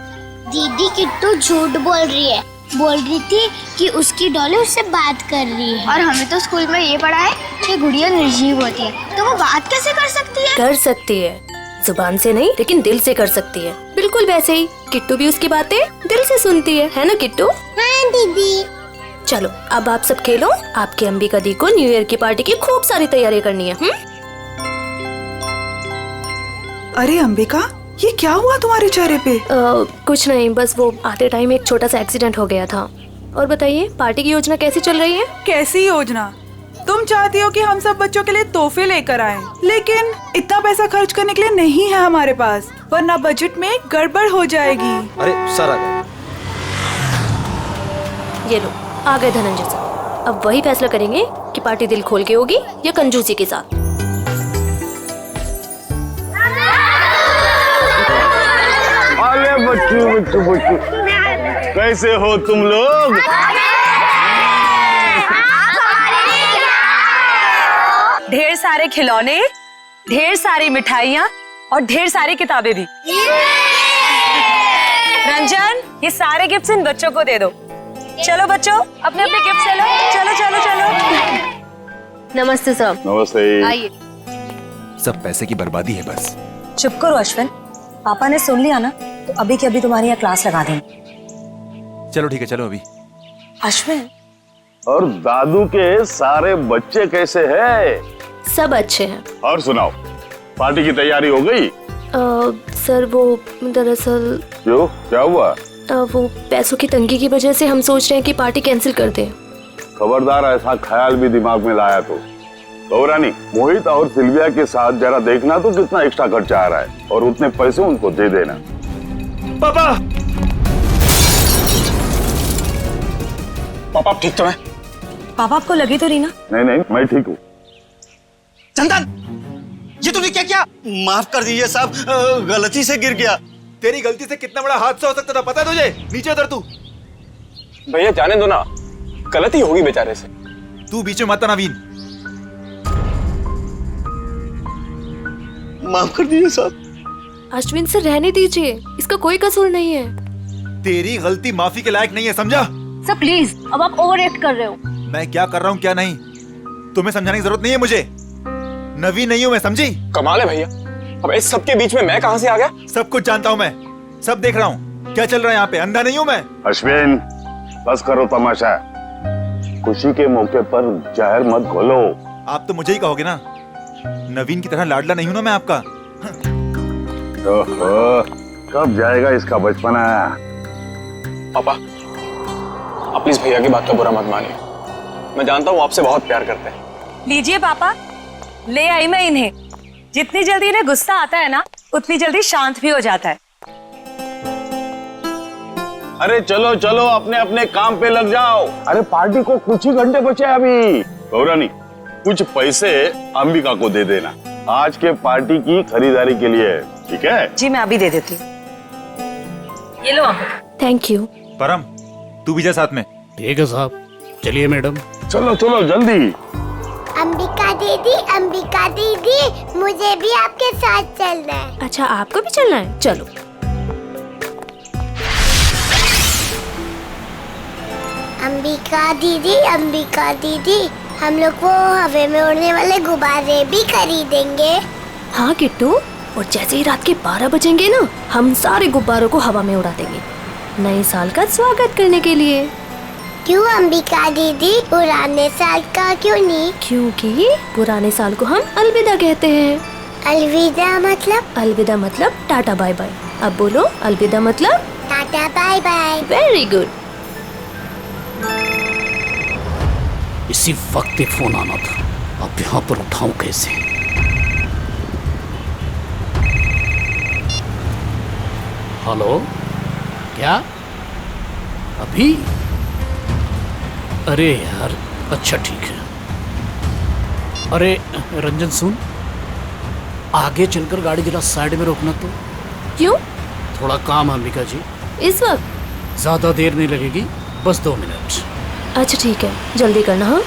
दीदी, किट्टू झूठ बोल रही है। बोल रही थी कि उसकी डॉली उससे बात कर रही है, और हमें तो स्कूल में ये पढ़ा है कि गुड़िया निर्जीव होती है, तो वो बात कैसे कर सकती है? कर सकती है, जुबान से नहीं लेकिन दिल से कर सकती है। बिल्कुल वैसे ही किट्टू भी उसकी बातें दिल से सुनती है ना किट्टू? हाँ दीदी। चलो अब आप सब खेलो। आपकी अंबिका दी को न्यू ईयर की पार्टी की खूब सारी तैयारी करनी है। अरे अंबिका, ये क्या हुआ तुम्हारे चेहरे पे? कुछ नहीं, बस वो आते टाइम एक छोटा सा एक्सीडेंट हो गया था। और बताइए, पार्टी की योजना कैसी चल रही है? कैसी योजना? तुम चाहती हो कि हम सब बच्चों के लिए तोहफे लेकर आएं, लेकिन इतना पैसा खर्च करने के लिए नहीं है हमारे पास, वरना बजट में गड़बड़ हो जाएगी। अरे सर आ गए। ये लो, आ गए धनंजय सर। अब वही फैसला करेंगे कि पार्टी दिल खोल के होगी या कंजूसी के साथ। अरे बच्चू, कैसे हो तुम लोग? ढेर सारे खिलौने, ढेर सारी मिठाइयाँ और ढेर सारी किताबें भी। रंजन, ये सारे गिफ्ट्स इन बच्चों को दे दो। चलो बच्चों, अपने अपने गिफ्ट ले लो। चलो चलो चलो। नमस्ते सर। नमस्ते। आइए। सब पैसे की बर्बादी है बस। चुप करो अश्विन, पापा ने सुन लिया ना तो अभी के अभी तुम्हारी यहाँ क्लास लगा देंगे। चलो ठीक है, चलो अभी। अश्विन, और दादू के सारे बच्चे कैसे हैं? सब अच्छे हैं। और सुनाओ, पार्टी की तैयारी हो गई? सर वो दरअसल क्यों, क्या हुआ? वो पैसों की तंगी की वजह से हम सोच रहे हैं कि पार्टी कैंसिल कर दें। खबरदार ऐसा ख्याल भी दिमाग में लाया तो गौरानी, मोहित और सिल्विया के साथ जरा देखना तो कितना एक्स्ट्रा खर्चा आ रहा है और उतने पैसे उनको दे देना। पापा पापा आप ठीक तो हैं? पापा आपको लगी तो नहीं ना? नहीं नहीं, मैं ठीक हूँ। चंदन, ये तूने क्या किया? माफ कर दीजिए साहब, गलती से गिर गया। तेरी गलती से कितना बड़ा हादसा हो सकता था पता है तुझे? नीचे उतर तू। भैया जाने दो ना, गलती होगी बेचारे से। तू बीच में मत आना नवीन। माफ कर दीजिए साहब। अश्विन से रहने दीजिए, इसका कोई कसूर नहीं है। तेरी गलती माफी के लायक नहीं है, समझा? सर प्लीज, अब आप ओवर एक्ट कर रहे हो। मैं क्या कर रहा हूँ क्या नहीं, तुम्हें समझाने की जरूरत नहीं है मुझे। नवीन नहीं हूँ मैं, समझी? कमाल है भैया, अब इस सब के बीच में मैं कहां से आ गया? सब कुछ जानता हूँ मैं, सब देख रहा हूँ क्या चल रहा है यहाँ पे। अंधा नहीं हूँ मैं। अश्विन, बस करो तमाशा। खुशी के मौके पर जहर मत घोलो। आप तो मुझे ही कहोगे ना, नवीन की तरह लाडला नहीं हूँ ना मैं आपका। ओहो, कब जाएगा इसका बचपना? पापा आप प्लीज भैया की बात का बुरा मत मानिए, मैं जानता हूँ आपसे बहुत प्यार करते हैं। लीजिए पापा, ले आई मैं इन्हें। जितनी जल्दी इन्हें गुस्सा आता है ना, उतनी जल्दी शांत भी हो जाता है। अरे चलो चलो, अपने अपने काम पे लग जाओ। अरे पार्टी को कुछ ही घंटे बचे अभी। गौरानी, कुछ पैसे अंबिका को दे देना आज के पार्टी की खरीदारी के लिए, ठीक है? जी मैं अभी दे देती हूँ। ये लो अंबिका। Thank you. परम, तू भी जा साथ में। ठीक है साहब, चलिए मैडम। चलो चलो जल्दी। अंबिका दीदी, मुझे भी आपके साथ चलना है। अच्छा, आपको भी चलना है? चलो। अंबिका दीदी, हम लोग वो हवा में उड़ने वाले गुब्बारे भी खरीदेंगे। हाँ किट्टू, और जैसे ही रात के 12 बजेंगे ना, हम सारे गुब्बारों को हवा में उड़ा देंगे, नए साल का स्वागत करने के लिए। क्यों अंबिका दीदी, पुराने साल का क्यों नहीं? क्योंकि पुराने साल को हम अलविदा कहते हैं। अलविदा मतलब? अलविदा मतलब टाटा बाय बाय। अब बोलो, अलविदा मतलब? Tata bye bye. Very good. इसी वक्त एक फोन आना था, अब यहाँ पर उठाऊं कैसे? हेलो, क्या अभी? अरे यार, अच्छा ठीक है। अरे रंजन सुन, आगे चलकर गाड़ी जरा साइड में रोकना तो। क्यों? थोड़ा काम है अंबिका जी। इस वक्त? ज्यादा देर नहीं लगेगी, बस 2 मिनट। अच्छा ठीक है, जल्दी करना। हाँ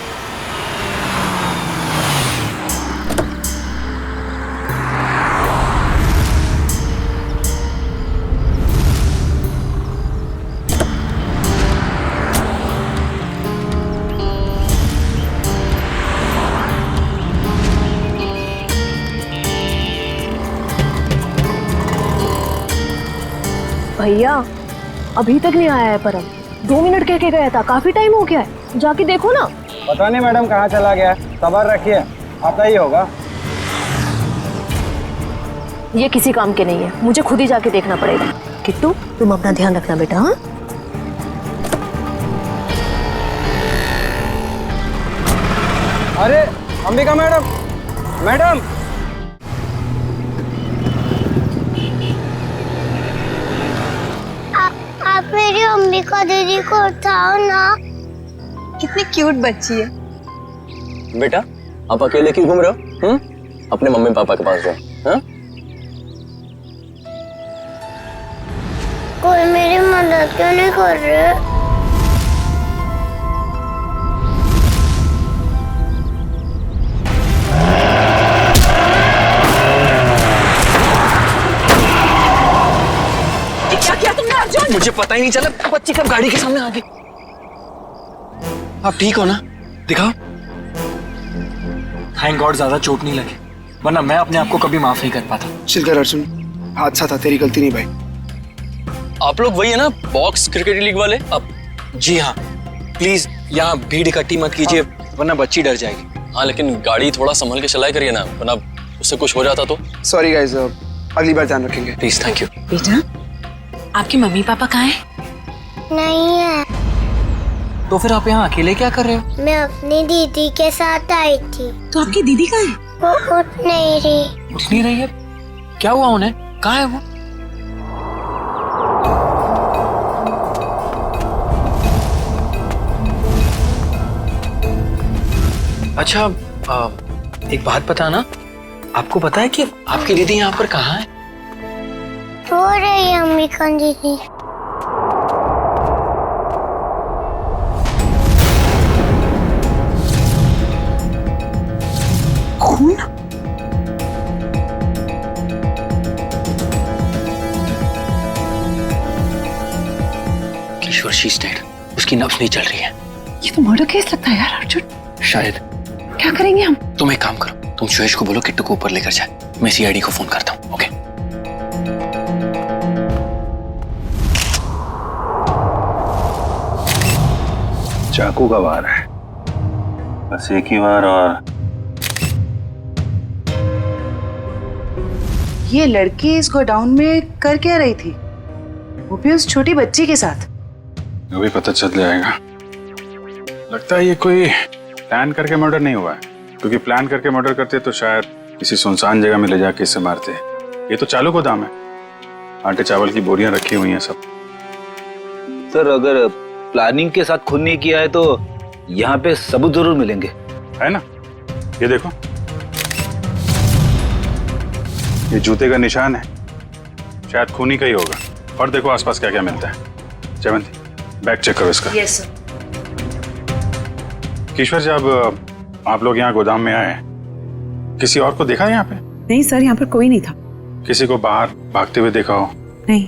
भैया, अभी तक नहीं आया है परम। 2 मिनट कह के गया था, काफी टाइम हो गया है, जाके देखो ना। पता नहीं मैडम कहाँ चला गया, सब्र रखिए, आता ही होगा। ये किसी काम के नहीं है, मुझे खुद ही जाके देखना पड़ेगा। किट्टू, तुम अपना ध्यान रखना बेटा। हाँ अरे अंबिका मैडम, मैडम आप मेरी अंबिका दीदी को उठाओ ना। कितनी क्यूट बच्ची है। बेटा आप अकेले क्यों घूम रहे हो? अपने मम्मी पापा के पास जाओ। हाँ? कोई मेरी मदद क्यों नहीं कर रहे? क्या किया तुमने अर्जुन? मुझे पता ही नहीं चला, बच्ची कब गाड़ी के सामने आ गई। आप ठीक हो ना? दिखाओ। थैंक गॉड ज्यादा चोट नहीं लगी, वरना मैं अपने आप को कभी माफ नहीं कर पाता। चिल कर अर्जुन, हादसा था, तेरी गलती नहीं भाई। आप लोग वही है ना, बॉक्स क्रिकेट लीग वाले? अब जी हाँ, प्लीज यहाँ भीड़ इकट्ठी मत कीजिए, वरना बच्ची डर जाएगी। हाँ लेकिन गाड़ी थोड़ा संभल के चलाया करिए ना, वरना उससे कुछ हो जाता तो? सॉरी गाइस, अगली बार ध्यान रखेंगे। Please, thank you. बेटा, आपकी मम्मी पापा कहाँ हैं? नहीं है, तो फिर आप यहाँ अकेले क्या कर रहे हो? मैं अपनी दीदी के साथ आई थी। तो आपकी दीदी कहाँ है? वो उठ नहीं रही। उठ नहीं रही है? क्या हुआ उन्हें? कहाँ है वो? अच्छा, एक बात बताना, आपको पता है कि आपकी दीदी यहाँ पर कहाँ है? रो रही है अंबिका दीदी। खून? किशोर, शी इज डेड। उसकी नब्ज नहीं चल रही है। ये तो मर्डर केस लगता है यार अर्जुन। शायद। क्या करेंगे हम? तुम एक काम करो, तुम सुयश को बोलो किट्टू को ऊपर लेकर जाए। मैं सीआईडी को फोन करता हूँ। ओके? चाकू का वार है, बस एक ही बार। और ये लड़की इस गोडाउन में कर क्या रही थी, वो भी उस छोटी बच्ची के साथ? अभी पता चल जाएगा। लगता है ये कोई प्लान करके मर्डर नहीं हुआ है, क्योंकि प्लान करके मर्डर करते तो शायद किसी सुनसान जगह में ले जाके इसे मारते। ये तो चालू गोदाम है, आटे चावल की बोरियां रखी हुई हैं सब। सर, अगर प्लानिंग के साथ खून नहीं किया है तो यहाँ पे सबूत जरूर मिलेंगे, है ना? ये देखो, ये जूते का निशान है, शायद खूनी का ही होगा। और देखो आसपास क्या क्या मिलता है। जयवंती, बैग चेक करो इसका। Yes sir. किशोर, जब आप लोग यहाँ गोदाम में आए, किसी और को देखा है यहाँ पे? नहीं सर, यहाँ पर कोई नहीं था। किसी को बाहर भागते हुए देखा हो? नहीं।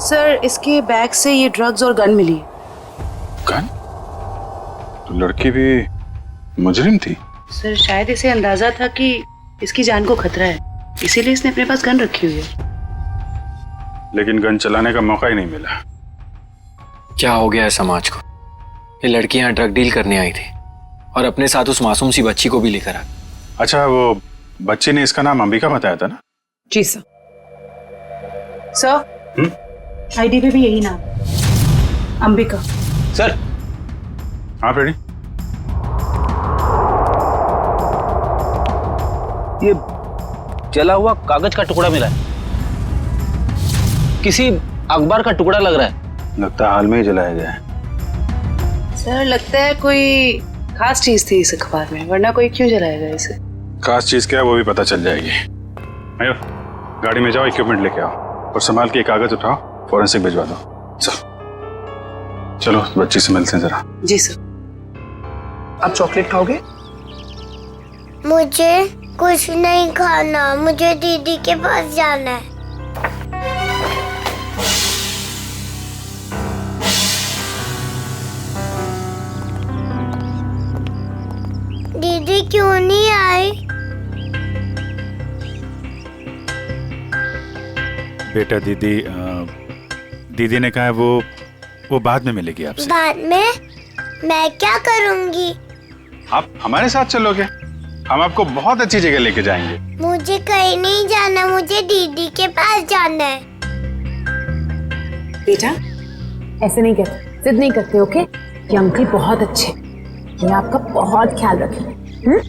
सर, इसके बैग से ये ड्रग्स और गन मिली है। गन? तो लड़की भी मुजरिम थी? सर, शायद इसे अंदाजा था कि इसकी जान को खतरा है, इसीलिए इसने अपने पास गन रखी हुई है। लेकिन गन चलाने का मौका ही नहीं मिला। क्या हो गया है समाज को? ये लड़की यहाँ ड्रग डील करने आई थी और अपने साथ उस मासूम सी बच्ची को भी लेकर आ। अच्छा, वो बच्ची ने इसका नाम अंबिका बताया था ना? जी सर। सर, आईडी पे भी यही नाम, अंबिका। सर। हाँ रेडी। ये जला हुआ कागज का टुकड़ा मिला है, किसी अखबार का टुकड़ा लग रहा है। लगता है हाल में ही जलाया गया है। सर, लगता है कोई खास चीज थी इस अखबार में, वरना कोई क्यों जलाएगा इसे? खास चीज क्या है वो भी पता चल जाएगी। मयूर, गाड़ी में जाओ, इक्विपमेंट लेके आओ और संभाल के कागज उठाओ, फॉरेंसिक भिजवा दो। चलो बच्ची से मिलते हैं जरा। जी सर। आप चॉकलेट खाओगे? मुझे कुछ नहीं खाना, मुझे दीदी के पास जाना है। दीदी क्यों नहीं आई? बेटा, दीदी ने कहा है वो बाद में मिलेगी आपसे। बाद में? मैं क्या करूंगी? आप हमारे साथ चलोगे, हम आपको बहुत अच्छी जगह लेके जाएंगे। मुझे कहीं नहीं जाना, मुझे दीदी के पास जाना है। बेटा, ऐसे नहीं कहते, जिद नहीं करते, ओके? ये अंकल बहुत अच्छे, ये आपका बहुत ख्याल रखेंगे।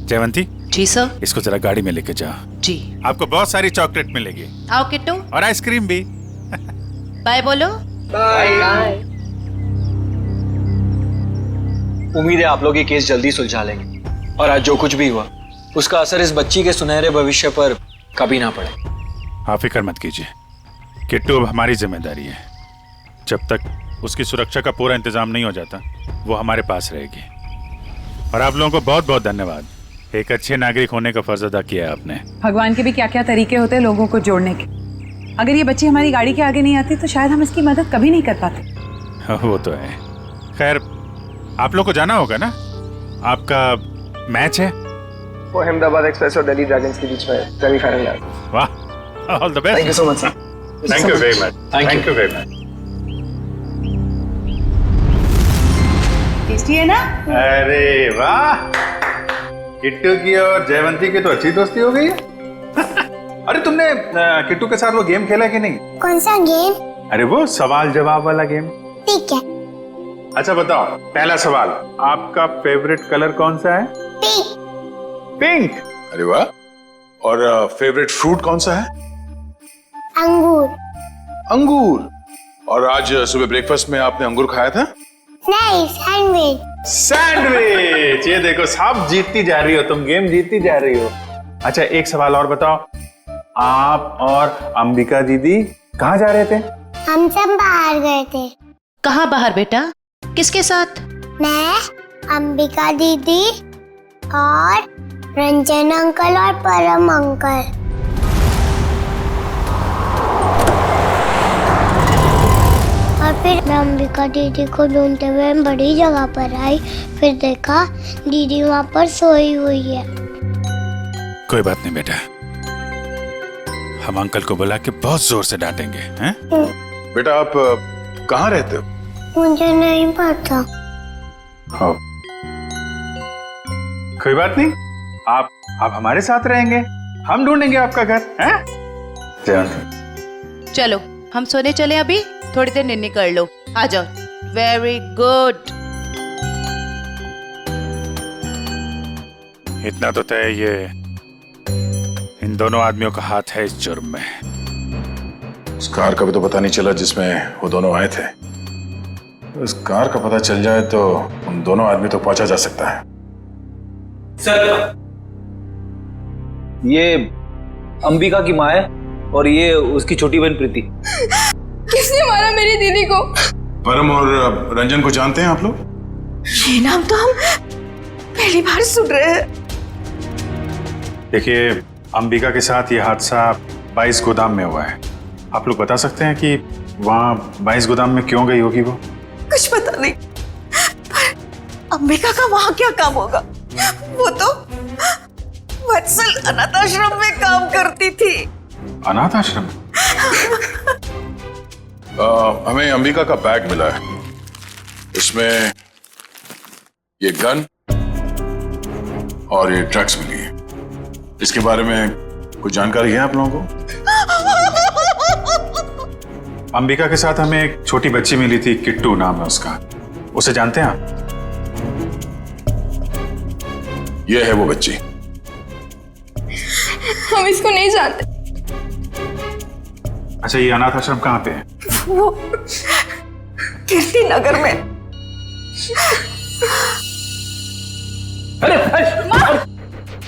जयवंती। जी सर। इसको जरा गाड़ी में लेके जाओ। जी। आपको बहुत सारी चॉकलेट मिलेगी। आओ किट्टू। और आइसक्रीम भी। बाय बोलो। बाय। उम्मीद है आप लोग ये केस जल्दी सुलझा लेंगे और आज जो कुछ भी हुआ उसका असर इस बच्ची के सुनहरे भविष्य पर कभी ना पड़े। आप फिक्र मत कीजिए, किट्टू अब हमारी जिम्मेदारी है। जब तक उसकी सुरक्षा का पूरा इंतजाम नहीं हो जाता वो हमारे पास रहेगी। और आप लोगों को बहुत बहुत धन्यवाद, एक अच्छे नागरिक होने का फर्ज अदा किया है आपने। भगवान के भी क्या क्या तरीके होते हैं लोगों को जोड़ने के। अगर ये बच्ची हमारी गाड़ी के आगे नहीं आती तो शायद हम इसकी मदद कभी नहीं कर पाते। वो तो है। खैर आप लोग को जाना होगा ना, आपका मैच है। वो अहमदाबाद एक्सप्रेस और दिल्ली ड्रैगन्स के बीच में सेमीफाइनल है। वाह, all the best. Thank you so much sir. Thank you very much. Thank you very much. Tasty है ना? अरे वाह, किट्टू की और जयवंती की तो अच्छी दोस्ती हो गई है। अरे तुमने किट्टू के साथ वो गेम खेला कि नहीं? कौन सा गेम? अरे वो सवाल जवाब वाला गेम। ठीक है। अच्छा बताओ, पहला सवाल, आपका फेवरेट कलर कौन सा है? पिंक। पिंक। अरे वाह। और फेवरेट फ्रूट कौन सा है? अंगूर। अंगूर। और आज सुबह ब्रेकफास्ट में आपने अंगूर खाया था? नहीं, सैंडविच। सैंडविच। ये देखो, सब जीतती जा रही हो तुम, गेम जीतती जा रही हो। अच्छा एक सवाल और बताओ, आप और अंबिका दीदी कहाँ जा रहे थे? हम सब बाहर गए थे। कहाँ बाहर बेटा? किसके साथ? मैं, अंबिका दीदी और रंजन अंकल और परम अंकल। और फिर मैं अंबिका दीदी को ढूंढते हुए बड़ी जगह पर आई, फिर देखा दीदी वहाँ पर सोई हुई है। कोई बात नहीं बेटा, हम अंकल को बुला के बहुत जोर से डांटेंगे, हैं? बेटा आप कहाँ रहते हो? मुझे नहीं पता। हाँ। कोई बात नहीं, आप हमारे साथ रहेंगे, हम ढूंढेंगे आपका घर, हैं? चलो हम सोने चले, अभी थोड़ी देर निन्नी कर लो, आ जाओ। Very good. इतना तो तय, ये इन दोनों आदमियों का हाथ है इस जुर्म में। उस कार का भी तो पता नहीं चला जिसमें वो दोनों आए थे। उस कार का पता चल जाए तो उन दोनों आदमी तो पहुंचा जा सकता है। सर, ये अंबिका की माँ है और ये उसकी छोटी बहन प्रीति। किसने मारा मेरी दीदी को? परम और रंजन को जानते हैं आप लोग? ये नाम तो हम पहली बार सुन रहे हैं। देखिए, अंबिका के साथ ये हादसा 22 गोदाम में हुआ है। आप लोग बता सकते हैं कि वहाँ 22 गोदाम में क्यों गई होगी वो? कुछ पता नहीं, पर अंबिका का वहाँ क्या काम होगा? वो तो वत्सल अनाथ आश्रम में काम करती थी। अनाथ आश्रम? हमें अंबिका का बैग मिला है, इसमें ये गन और ये ड्रग्स मिली है। इसके बारे में कुछ जानकारी है आप लोगों को? अंबिका के साथ हमें एक छोटी बच्ची मिली थी, किट्टू नाम है उसका। उसे जानते हैं आप? ये है वो बच्ची। हम इसको नहीं जानते। अच्छा, ये अनाथ आश्रम कहाँ पे है? वो कीर्ति नगर में। अरे माँ,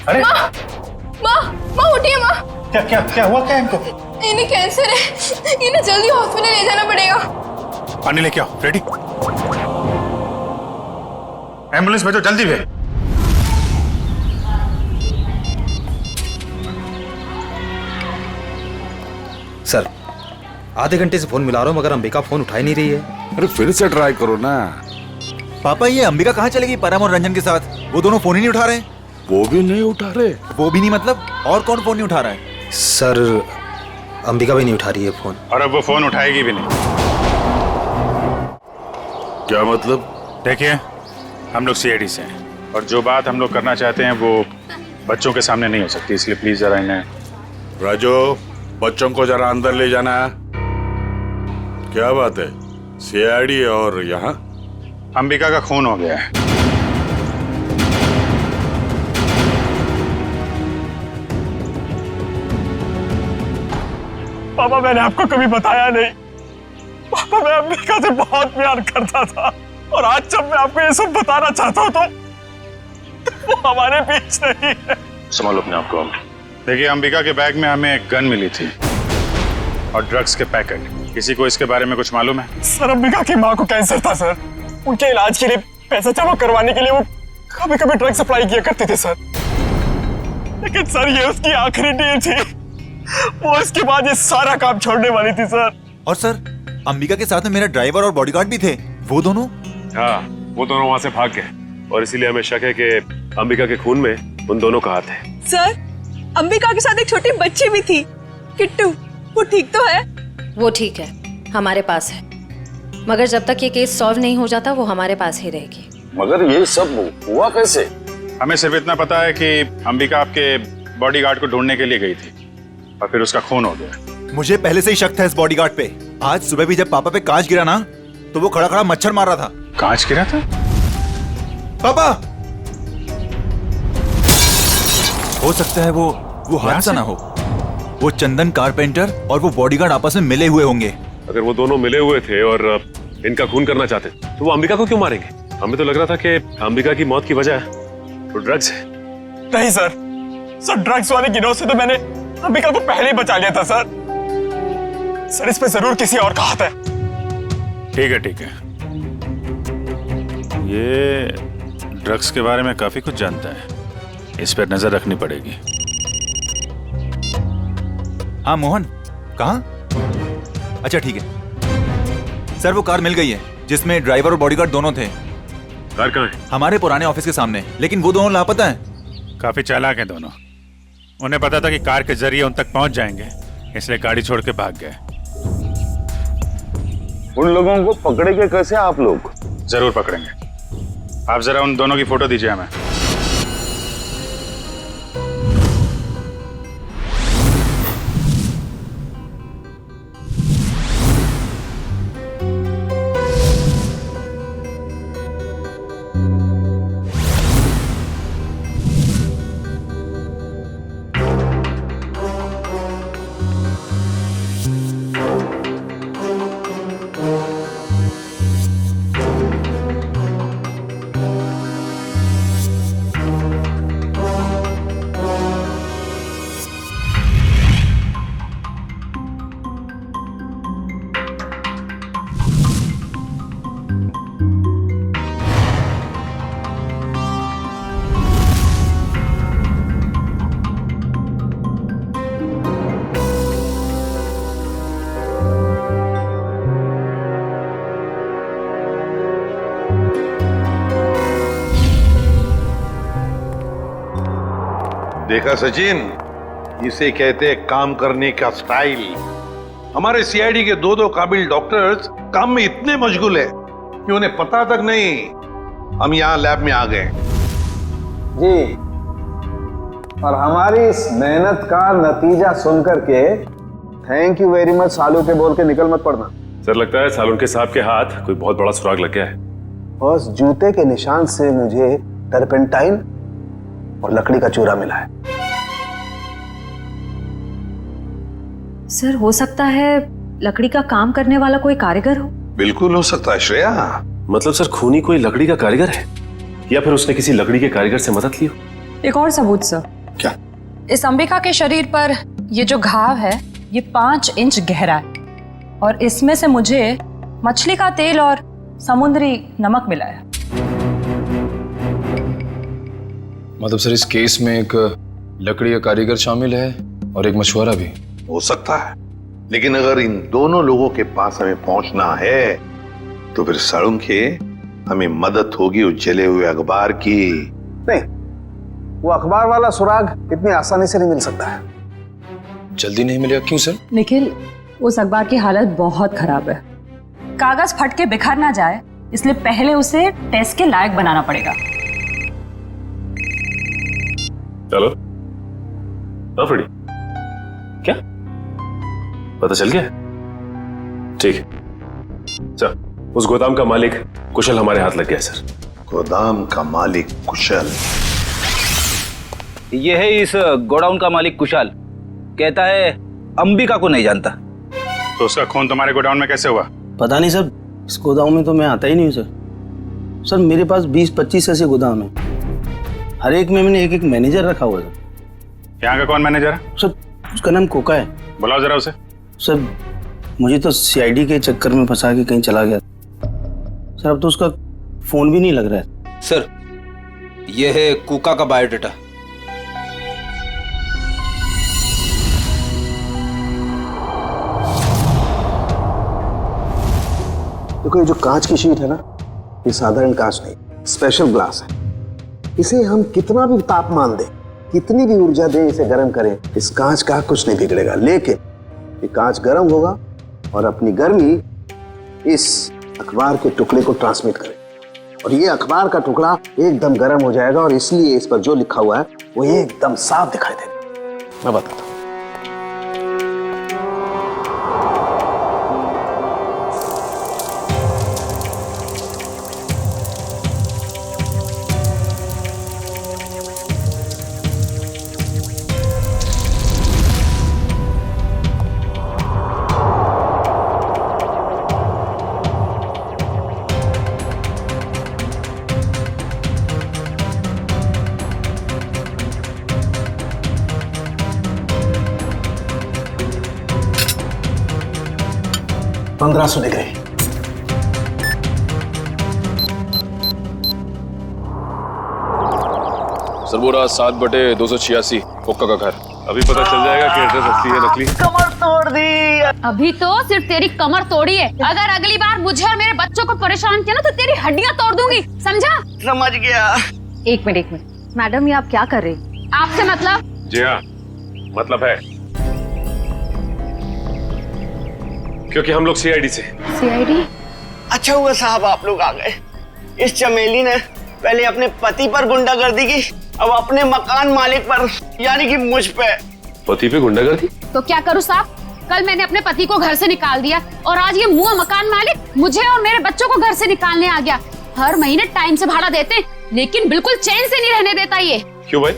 अरे माँ उठिए माँ। क्या हुआ क्या इनको? इन्हें कैंसर है, इन्हें जल्दी हॉस्पिटल ले जाना पड़ेगा। पानी लेके आओ, रेडी? एम्बुलेंस भेजो जल्दी भेज। सर, आधे घंटे से फोन मिला रहा हूँ मगर अंबिका फोन उठा ही नहीं रही है। अरे फिर से ट्राई करो ना। पापा, ये अंबिका कहाँ चली गई परम और रंजन के साथ? वो दोनों फोन ही नहीं उठा रहे। वो भी नहीं उठा रहे? वो भी नहीं मतलब? और कौन फोन नहीं उठा रहा है? सर, अंबिका भी नहीं उठा रही है फोन। और अब वो फोन उठाएगी भी नहीं। क्या मतलब? देखिए, हम लोग सीआईडी से हैं और जो बात हम लोग करना चाहते हैं वो बच्चों के सामने नहीं हो सकती, इसलिए प्लीज जरा इन्हें। राजू, बच्चों को जरा अंदर ले जाना। क्या बात है? सीआईडी और यहाँ? अंबिका का खून हो गया है। पापा, मैंने आपको कभी बताया नहीं। पापा, मैं अंबिका से बहुत प्यार करता था और आज जब मैं आपको ये सब बताना चाहता हूँ तो वो हमारे बीच नहीं है। संभालो अपने आप को। देखिए, अंबिका के बैग में हमें एक गन मिली थी और ड्रग्स के पैकेट। किसी को इसके बारे में कुछ मालूम है? सर, अंबिका की माँ को कैंसर था सर। उनके इलाज के लिए पैसा जमा करवाने के लिए वो कभी कभी ड्रग सप्लाई किया करते थे सर। लेकिन सर, ये उसकी आखिरी डील थी। वो इसके बाद ये सारा काम छोड़ने वाली थी सर। और सर, अंबिका के साथ में मेरा ड्राइवर और बॉडीगार्ड भी थे। वो दोनों? हाँ, वो दोनों वहां से भाग गए और इसीलिए हमें शक है कि अंबिका के खून में उन दोनों का हाथ है। सर, अंबिका के साथ एक छोटी बच्ची भी थी, किट्टू। वो ठीक तो है? वो ठीक है, हमारे पास है, मगर जब तक ये केस सॉल्व नहीं हो जाता वो हमारे पास ही रहेगी। मगर ये सब हुआ कैसे? हमें सिर्फ इतना पता है कि अंबिका आपके बॉडीगार्ड को ढूंढने के लिए गई थी और फिर उसका खून हो गया। मुझे पहले से ही शक था इस बॉडीगार्ड पे। आज सुबह भी जब पापा पे कांच गिरा ना, तो वो खड़ा खड़ा मच्छर मार रहा था। कांच गिरा था? पापा, हो सकता है वो हादसा ना हो। वो चंदन कारपेंटर और वो बॉडीगार्ड आपस में मिले हुए होंगे। अगर वो दोनों मिले हुए थे और इनका खून करना चाहते तो वो अंबिका को क्यों मारेंगे? हमें तो लग रहा था कि अंबिका की मौत की वजह वो ड्रग्स है। नहीं सर, ड्रग्स वाले गिरोह से तो मैंने अंबिका को पहले ही बचा लिया था सर। सर, इस पे जरूर किसी और का हाथ है। ठीक है। ये ड्रग्स के बारे में काफी कुछ जानता है, इस पर नजर रखनी पड़ेगी। हाँ मोहन, कहाँ? अच्छा ठीक है सर, वो कार मिल गई है जिसमें ड्राइवर और बॉडीगार्ड दोनों थे। कार कहाँ है? हमारे पुराने ऑफिस के सामने, लेकिन वो दोनों लापता हैं। काफी चालाक हैं दोनों। उन्हें पता था कि कार के जरिए उन तक पहुंच जाएंगे, इसलिए गाड़ी छोड़ के भाग गए। उन लोगों को पकड़ेंगे कैसे आप लोग? जरूर पकड़ेंगे। आप जरा उन दोनों की फोटो दीजिए हमें। देखा सचिन, इसे कहते हैं काम करने का स्टाइल। हमारे सीआईडी के दो काबिल डॉक्टर्स काम में इतने मशगूल है कि उन्हें पता तक नहीं हम यहाँ लैब में आ गए। जी, और हमारी इस मेहनत का नतीजा सुनकर के थैंक यू वेरी मच सालू के बोल के निकल मत पड़ना। सर, लगता है सालुन के साहब के हाथ कोई बहुत बड़ा सुराग लग गया है। बस जूते के निशान से मुझे टर्पेंटाइन और लकड़ी का चूरा मिला है। सर, हो सकता है लकड़ी का काम करने वाला कोई कारीगर हो। बिल्कुल हो सकता है श्रेया। मतलब सर, खूनी कोई लकड़ी का कारीगर है या फिर उसने किसी लकड़ी के कारीगर से मदद ली हो? एक और सबूत सर। क्या? इस अंबिका के शरीर पर ये जो घाव है ये 5 इंच गहरा है और इसमें से मुझे मछली का तेल और समुद्री नमक मिला है। मतलब सर, इस केस में एक लकड़ी का कारीगर शामिल है और एक मशवरा भी हो सकता है, लेकिन अगर इन दोनों लोगों के पास हमें पहुंचना है तो फिर सालुन के हमें मदद होगी उस जले हुए अखबार की। नहीं, वो अखबार वाला सुराग इतनी आसानी से नहीं मिल सकता है। जल्दी नहीं मिलेगा? क्यों सर? निखिल, उस अखबार की हालत बहुत खराब है। कागज फट के बिखर ना जाए इसलिए पहले उसे टेस्ट के लायक बनाना पड़ेगा। चलो। फ्रेडी, क्या पता चल गया? ठीक है सर, उस गोदाम का मालिक कुशल हमारे हाथ लग गया सर। गोदाम का मालिक कुशल? ये है इस गोडाउन का मालिक कुशल। कहता है अंबिका को नहीं जानता। तो उसका खून तुम्हारे गोडाउन में कैसे हुआ? पता नहीं सर, इस गोदाम में तो मैं आता ही नहीं हूँ सर। सर, मेरे पास 20-25 ऐसे गोदाम है, हर एक में मैंने एक मैनेजर रखा हुआ है। यहाँ का कौन मैनेजर है? सर, उसका नाम कोका है। बुलाओ जरा उसे। सर, मुझे तो सीआईडी के चक्कर में फंसा के कहीं चला गया सर। अब तो उसका फोन भी नहीं लग रहा है। सर, यह है कोका का बायोडाटा। देखो ये जो कांच की शीट है ना, ये साधारण कांच नहीं, स्पेशल ग्लास है। इसे हम कितना भी तापमान दें, कितनी भी ऊर्जा दें, इसे गर्म करें, इस कांच का कुछ नहीं बिगड़ेगा। लेकिन ये कांच गर्म होगा और अपनी गर्मी इस अखबार के टुकड़े को ट्रांसमिट करेगा, और ये अखबार का टुकड़ा एकदम गर्म हो जाएगा, और इसलिए इस पर जो लिखा हुआ है वो एकदम साफ दिखाई देगा। मैं बताता हूँ। $1500 दिख रहे। सरबोरा 7/286 कोका का घर। अभी पता चल जाएगा कि एड्रेस असली है नकली। कमर तोड़ दी। अभी तो सिर्फ तेरी कमर तोड़ी है, अगर अगली बार मुझे और मेरे बच्चों को परेशान किया ना तो तेरी हड्डियां तोड़ दूंगी, समझा? समझ गया। एक मिनट मैडम, ये आप क्या कर रहे हैं? आपसे मतलब? जी हाँ, मतलब है, क्योंकि हम लोग सीआईडी से। सीआईडी? अच्छा हुआ साहब आप लोग आ गए। इस चमेली ने पहले अपने पति पर गुंडागर्दी की, अब अपने मकान मालिक पर, यानी कि मुझ पे। पति पे गुंडागर्दी? तो क्या करूं साहब? कल मैंने अपने पति को घर से निकाल दिया और आज ये मुआ मकान मालिक मुझे और मेरे बच्चों को घर से निकालने आ गया। हर महीने टाइम से भाड़ा देते, लेकिन बिल्कुल चैन से नहीं रहने देता ये। क्यों भाई?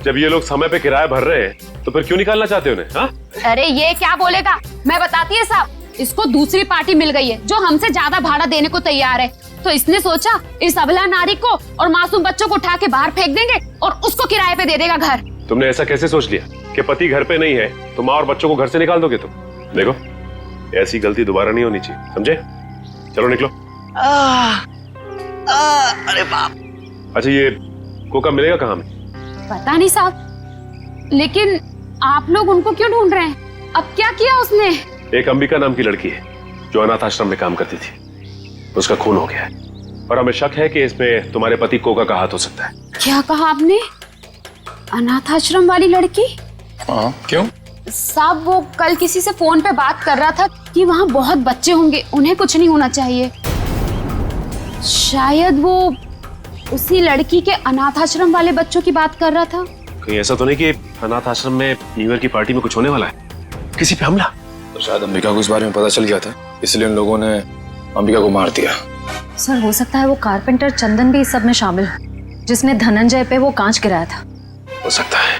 जब ये लोग समय पे किराया भर रहे हैं तो फिर क्यों निकालना चाहते हो उन्हें? हाँ? अरे ये क्या बोलेगा, मैं बताती है साहब। इसको दूसरी पार्टी मिल गई है जो हमसे ज्यादा भाड़ा देने को तैयार है, तो इसने सोचा इस अबला नारी को और मासूम बच्चों को उठा के बाहर फेंक देंगे और उसको किराए पे दे देगा घर। तुमने ऐसा कैसे सोच लिया कि पति घर पे नहीं है तो माँ और बच्चों को घर से निकाल दोगे तुम? देखो, ऐसी गलती दोबारा नहीं होनी चाहिए, समझे? चलो निकलो। अरे बाप। अच्छा, ये कोका मिलेगा कहाँ में? पता नहीं साहब, लेकिन आप लोग उनको क्यों ढूंढ रहे हैं? अब क्या किया उसने? एक अंबिका नाम की लड़की है जो अनाथ आश्रम में काम करती थी, उसका खून हो गया है और हमें शक है कि इसमें तुम्हारे पति कोका का हाथ हो सकता है। क्या कहा आपने? अनाथ आश्रम वाली लड़की? हाँ, क्यों? साहब वो कल किसी से फोन पे बात कर रहा था कि वहाँ बहुत बच्चे होंगे, उन्हें कुछ नहीं होना चाहिए। शायद वो उसी लड़की के अनाथ आश्रम वाले बच्चों की बात कर रहा था। कहीं ऐसा तो नहीं कि अनाथ आश्रम में न्यू ईयर की पार्टी में कुछ होने वाला है, किसी पे हमला? तो शायद अंबिका को इस बारे में पता चल गया था, इसलिए उन लोगों ने अंबिका को मार दिया। सर, हो सकता है वो कारपेंटर चंदन भी इस सब में शामिल हो, जिसने धनंजय पे वो कांच गिराया था। हो सकता है।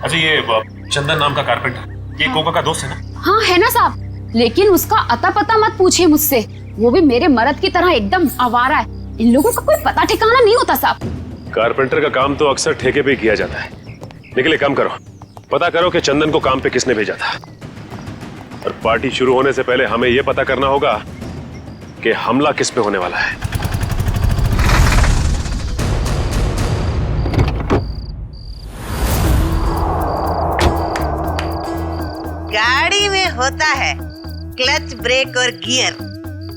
अच्छा, ये चंदन नाम का कारपेंटर, ये कोका का दोस्त है ना? हाँ है ना साहब, लेकिन उसका अता पता मत पूछिए मुझसे, वो भी मेरे मर्द की तरह एकदम आवारा है। इन लोगों का कोई पता ठिकाना नहीं होता साहब। कारपेंटर का काम तो अक्सर ठेके पे किया जाता है, लेकिन एक काम करो, पता करो कि चंदन को काम पे किसने भेजा था, और पार्टी शुरू होने से पहले हमें यह पता करना होगा कि हमला किस पे होने वाला है। गाड़ी में होता है क्लच, ब्रेक और गियर।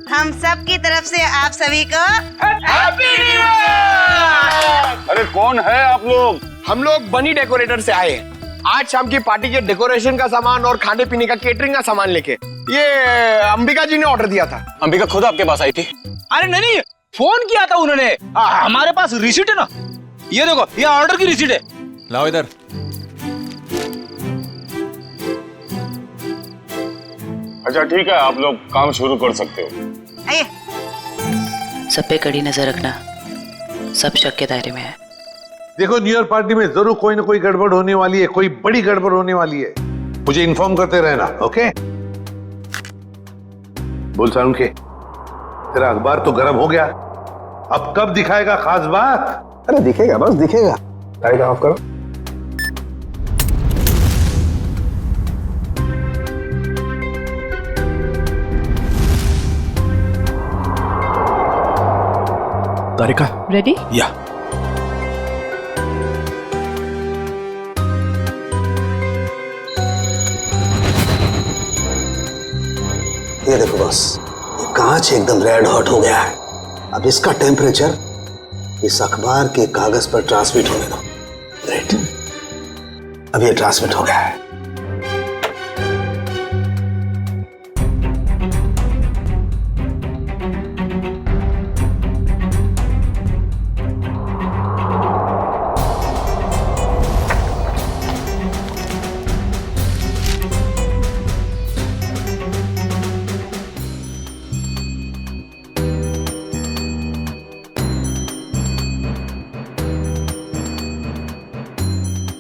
हम सब की तरफ से आप सभी को हैप्पी न्यू ईयर। अरे कौन है आप लोग? हम लोग बनी डेकोरेटर से आए हैं। आज शाम की पार्टी के डेकोरेशन का सामान और खाने पीने का केटरिंग का सामान लेके। ये अंबिका जी ने ऑर्डर दिया था। अंबिका खुद आपके पास आई थी? अरे नहीं, फोन किया था उन्होंने। हमारे पास रिसीट है ना, ये देखो, ये ऑर्डर की रिसीट है। लाओ इधर। अच्छा ठीक है, आप लोग काम शुरू कर सकते हो। सब पे कड़ी नजर रखना, सब शक के दायरे में है। देखो, न्यू ईयर पार्टी में जरूर कोई ना कोई गड़बड़ होने वाली है, कोई बड़ी गड़बड़ होने वाली है। मुझे इन्फॉर्म करते रहना, ओके? बोल सारुण के, तेरा अखबार तो गर्म हो गया, अब कब दिखाएगा खास बात? अरे दिखेगा, बस दिखेगा। लाइट ऑफ करो। तारिका रेडी? या। ये देखो बॉस, ये कांच एकदम रेड हॉट हो गया है। अब इसका टेम्परेचर इस अखबार के कागज पर ट्रांसमिट होने दो। राइट, अब ये ट्रांसमिट हो गया है।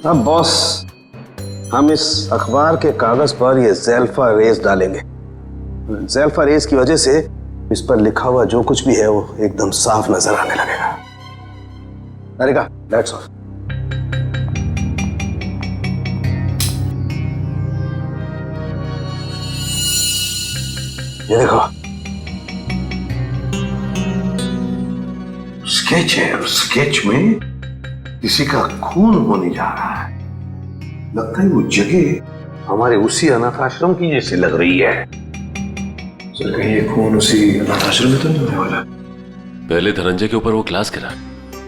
अब बॉस, हम इस अखबार के कागज पर ये ज़ेल्फा रेस डालेंगे। ज़ेल्फा रेस की वजह से इस पर लिखा हुआ जो कुछ भी है वो एकदम साफ नजर आने लगेगा। अरेगा, दैट्स ऑल। ये देखो, स्केच है और स्केच में किसी का खून होने जा रहा है। लगता है वो जगह हमारे उसी अनाथ आश्रम की जैसी लग रही है। सर कहीं ये खून उसी अनाथ आश्रम में तो नहीं होने वाला? पहले धनंजय के ऊपर वो क्लास गिरा,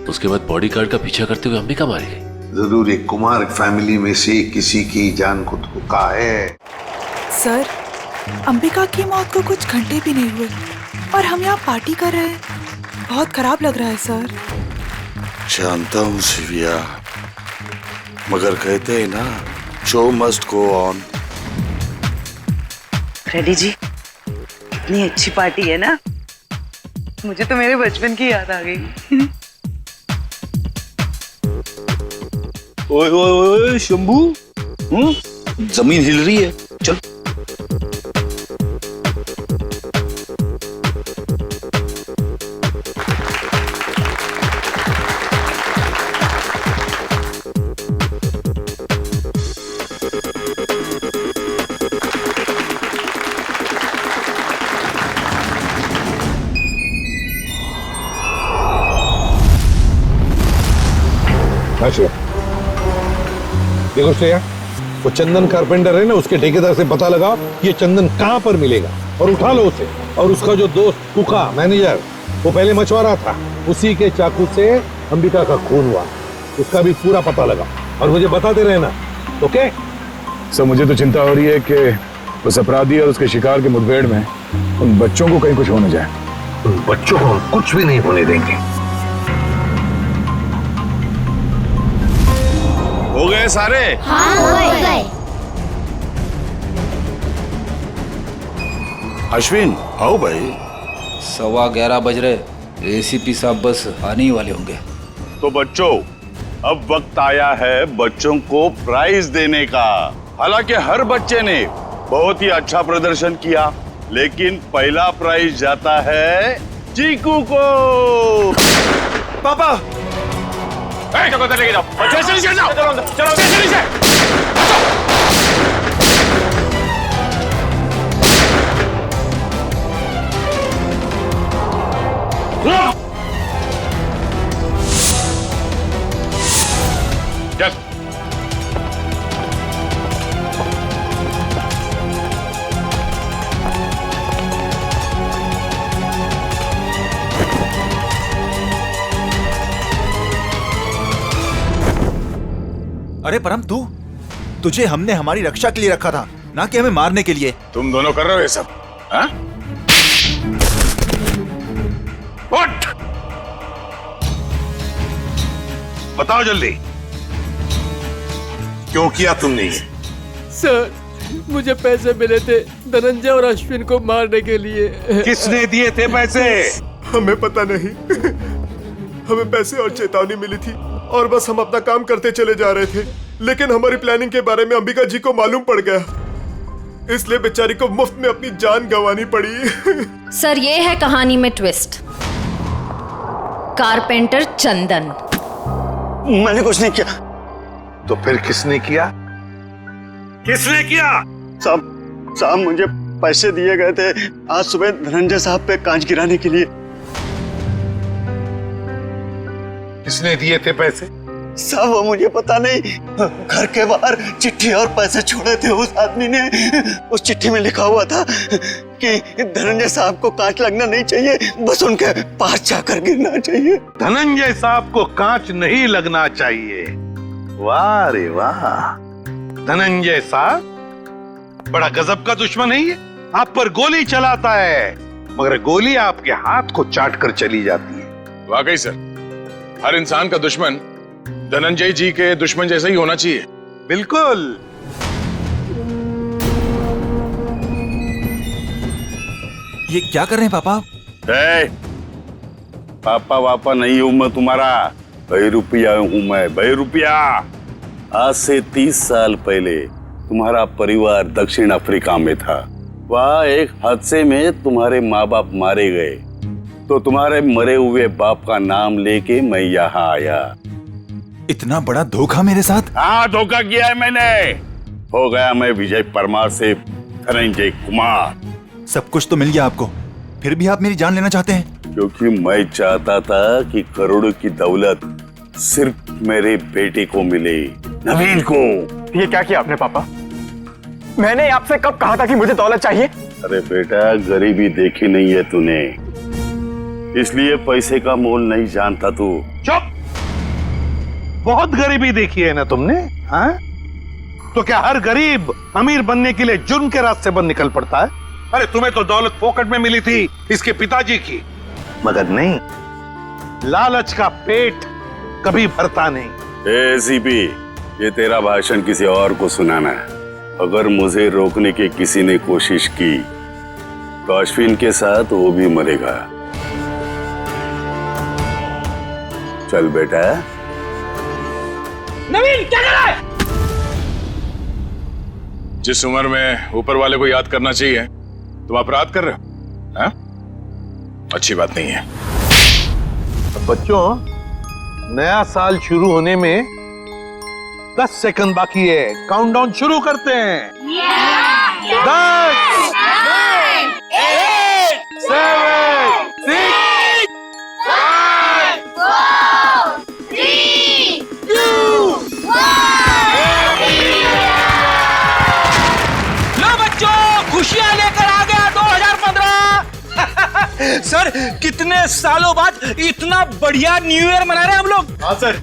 उसके बाद बॉडीगार्ड का पीछा करते हुए अंबिका मारी गई। जरूर एक कुमार फैमिली में से किसी की जान को धोखा है। सर, अंबिका की मौत को कुछ घंटे भी नहीं हुए और हम यहाँ पार्टी कर रहे हैं। बहुत खराब लग रहा है सर। जानता हूँ शिविया, मगर कहते हैं ना, show must go on. Freddie ji, इतनी अच्छी पार्टी है ना, मुझे तो मेरे बचपन की याद आ गई। ओए ओए ओए शंभू, जमीन हिल रही है, चल। देखो श्रेया, वो चंदन कारपेंटर है ना, उसके ठेकेदार से पता लगाओ ये चंदन कहाँ पर मिलेगा और उठा लो उसे। और उसका जो दोस्त कुका मैनेजर, वो पहले मछुआरा था, उसी के चाकू से अंबिका का खून हुआ, उसका भी पूरा पता लगा और मुझे बताते रहना, ओके? सर मुझे तो चिंता हो रही है कि उस अपराधी और उसके शिकार के मुठभेड़ में उन बच्चों को कहीं कुछ हो न जाए। उन बच्चों को हम कुछ भी नहीं होने देंगे। हो गए सारे? हाँ, हो गए। अश्विन, आओ भाई। 11:15 बज रहे, एसीपी साहब बस आने ही वाले होंगे। तो बच्चों, अब वक्त आया है बच्चों को प्राइज देने का। हालांकि हर बच्चे ने बहुत ही अच्छा प्रदर्शन किया, लेकिन पहला प्राइज जाता है चीकू को। पापा, लेके जाओ, जैसे नीचे जाओ, चलो जैसे नीचे। चल। अरे परम, तुझे हमने हमारी रक्षा के लिए रखा था, ना कि हमें मारने के लिए। तुम दोनों कर रहे हो ये सब, हाँ? उठ! बताओ जल्दी, क्यों किया तुमने ये? सर, मुझे पैसे मिले थे धनंजय और अश्विन को मारने के लिए। किसने दिए थे पैसे? हमें पता नहीं। हमें पैसे और चेतावनी मिली थी और बस हम अपना काम करते चले जा रहे थे, लेकिन हमारी प्लानिंग के बारे में अंबिका जी को मालूम पड़ गया, इसलिए बेचारी को मुफ्त में अपनी जान गंवानी पड़ी। सर, ये है कहानी में ट्विस्ट। कारपेंटर चंदन। मैंने कुछ नहीं किया। तो फिर किसने किया? किसने किया? साहब मुझे पैसे दिए गए थे आज सुबह धनंजय साहब पे कांच गिराने के लिए। किसने दिए थे पैसे? साहब वो मुझे पता नहीं, घर के बाहर चिट्ठी और पैसे छोड़े थे उस आदमी ने। उस चिट्ठी में लिखा हुआ था कि धनंजय साहब को कांच लगना नहीं चाहिए, बस उनके पास जाकर गिरना चाहिए। धनंजय साहब को कांच नहीं लगना चाहिए। वाह रे वाह, धनंजय साहब बड़ा गजब का दुश्मन है ये। आप पर गोली चलाता है मगर गोली आपके हाथ को चाट कर चली जाती है। वाकई सर, हर इंसान का दुश्मन धनंजय जी के दुश्मन जैसा ही होना चाहिए। बिल्कुल। ये क्या कर रहे हैं पापा? पापा वापा नहीं हूं मैं तुम्हारा, बहरूपिया हूं मैं, बहरूपिया। आज से 30 साल पहले तुम्हारा परिवार दक्षिण अफ्रीका में था। वहाँ एक हादसे में तुम्हारे माँ बाप मारे गए, तो तुम्हारे मरे हुए बाप का नाम लेके मैं यहाँ आया। इतना बड़ा धोखा मेरे साथ? हाँ, धोखा किया है मैंने। हो गया मैं विजय परमार से धनंजय कुमार। सब कुछ तो मिल गया आपको, फिर भी आप मेरी जान लेना चाहते हैं? क्योंकि मैं चाहता था कि करोड़ों की दौलत सिर्फ मेरे बेटे को मिले, नवीन को। ये क्या किया आपने पापा? मैंने आपसे कब कहा था कि मुझे दौलत चाहिए? अरे बेटा, गरीबी देखी नहीं है तूने, इसलिए पैसे का मोल नहीं जानता तू। चुप! बहुत गरीबी देखी है ना तुमने? हाँ? तो क्या हर गरीब अमीर बनने के लिए जुर्म के रास्ते पर निकल पड़ता है? अरे तुम्हें तो दौलत फोकट में मिली थी इसके पिताजी की, मगर नहीं, लालच का पेट कभी भरता नहीं। एसीपी, ये तेरा भाषण किसी और को सुनाना है। अगर मुझे रोकने की किसी ने कोशिश की तो अश्विन के साथ वो भी मरेगा। चल बेटा। नवीन, क्या कर रहा है? जिस उम्र में ऊपर वाले को याद करना चाहिए तुम अपराध कर रहे हो, हाँ? अच्छी बात नहीं है। बच्चों, नया साल शुरू होने में 10 सेकंड बाकी है। काउंटडाउन शुरू करते हैं। 10, 9, 8, 7, 6, 5, 4, 3, 2, 1। लो बच्चों, खुशियां लेकर आ गया 2015। सर, कितने सालों बाद इतना बढ़िया न्यू ईयर मना रहे हैं हम लोग। हाँ सर,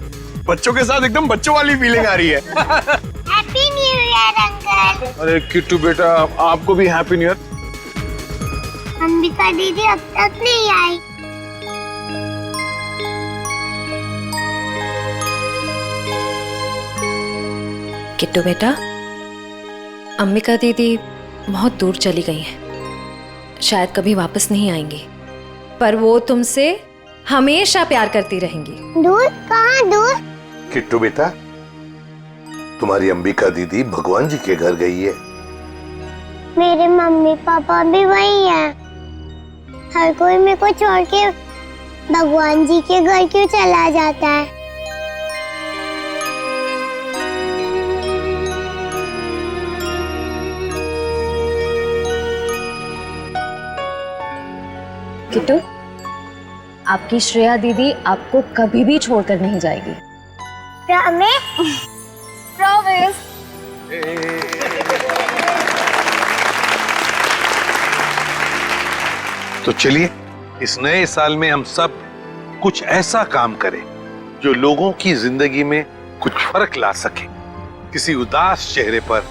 बच्चों के साथ एकदम बच्चों वाली फीलिंग आ रही है। Happy new year uncle. अरे किट्टू बेटा, आपको भी हैप्पी न्यू ईयर। अंबिका दीदी अब तक नहीं आई। किट्टू बेटा, अंबिका दीदी बहुत दूर चली गई हैं, शायद कभी वापस नहीं आएंगी, पर वो तुमसे हमेशा प्यार करती रहेंगी। दूर? कहाँ दूर? किट्टू बेटा, तुम्हारी अंबिका दीदी भगवान जी के घर गई है। मेरे मम्मी पापा भी वही हैं। हर कोई मेरे को छोड़ के भगवान जी के घर क्यों चला जाता है? किट्टू, आपकी श्रेया दीदी आपको कभी भी छोड़कर नहीं जाएगी। प्रॉमिस? प्रॉमिस। तो चलिए, इस नए साल में हम सब कुछ ऐसा काम करें जो लोगों की जिंदगी में कुछ फर्क ला सके। किसी उदास चेहरे पर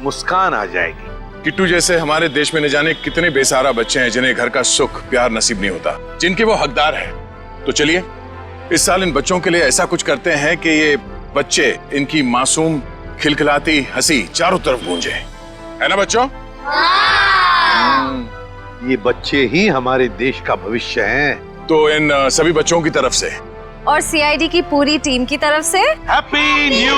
मुस्कान आ जाएगी। किट्टू जैसे हमारे देश में न जाने कितने बेसहारा बच्चे हैं जिन्हें घर का सुख प्यार नसीब नहीं होता, जिनके वो हकदार हैं। तो चलिए, इस साल इन बच्चों के लिए ऐसा कुछ करते हैं कि ये बच्चे, इनकी मासूम खिलखिलाती हंसी चारों तरफ गूंजे, है ना बच्चों? ये बच्चे ही हमारे देश का भविष्य हैं। तो इन सभी बच्चों की तरफ से और सीआईडी की पूरी टीम की तरफ से हैप्पी न्यू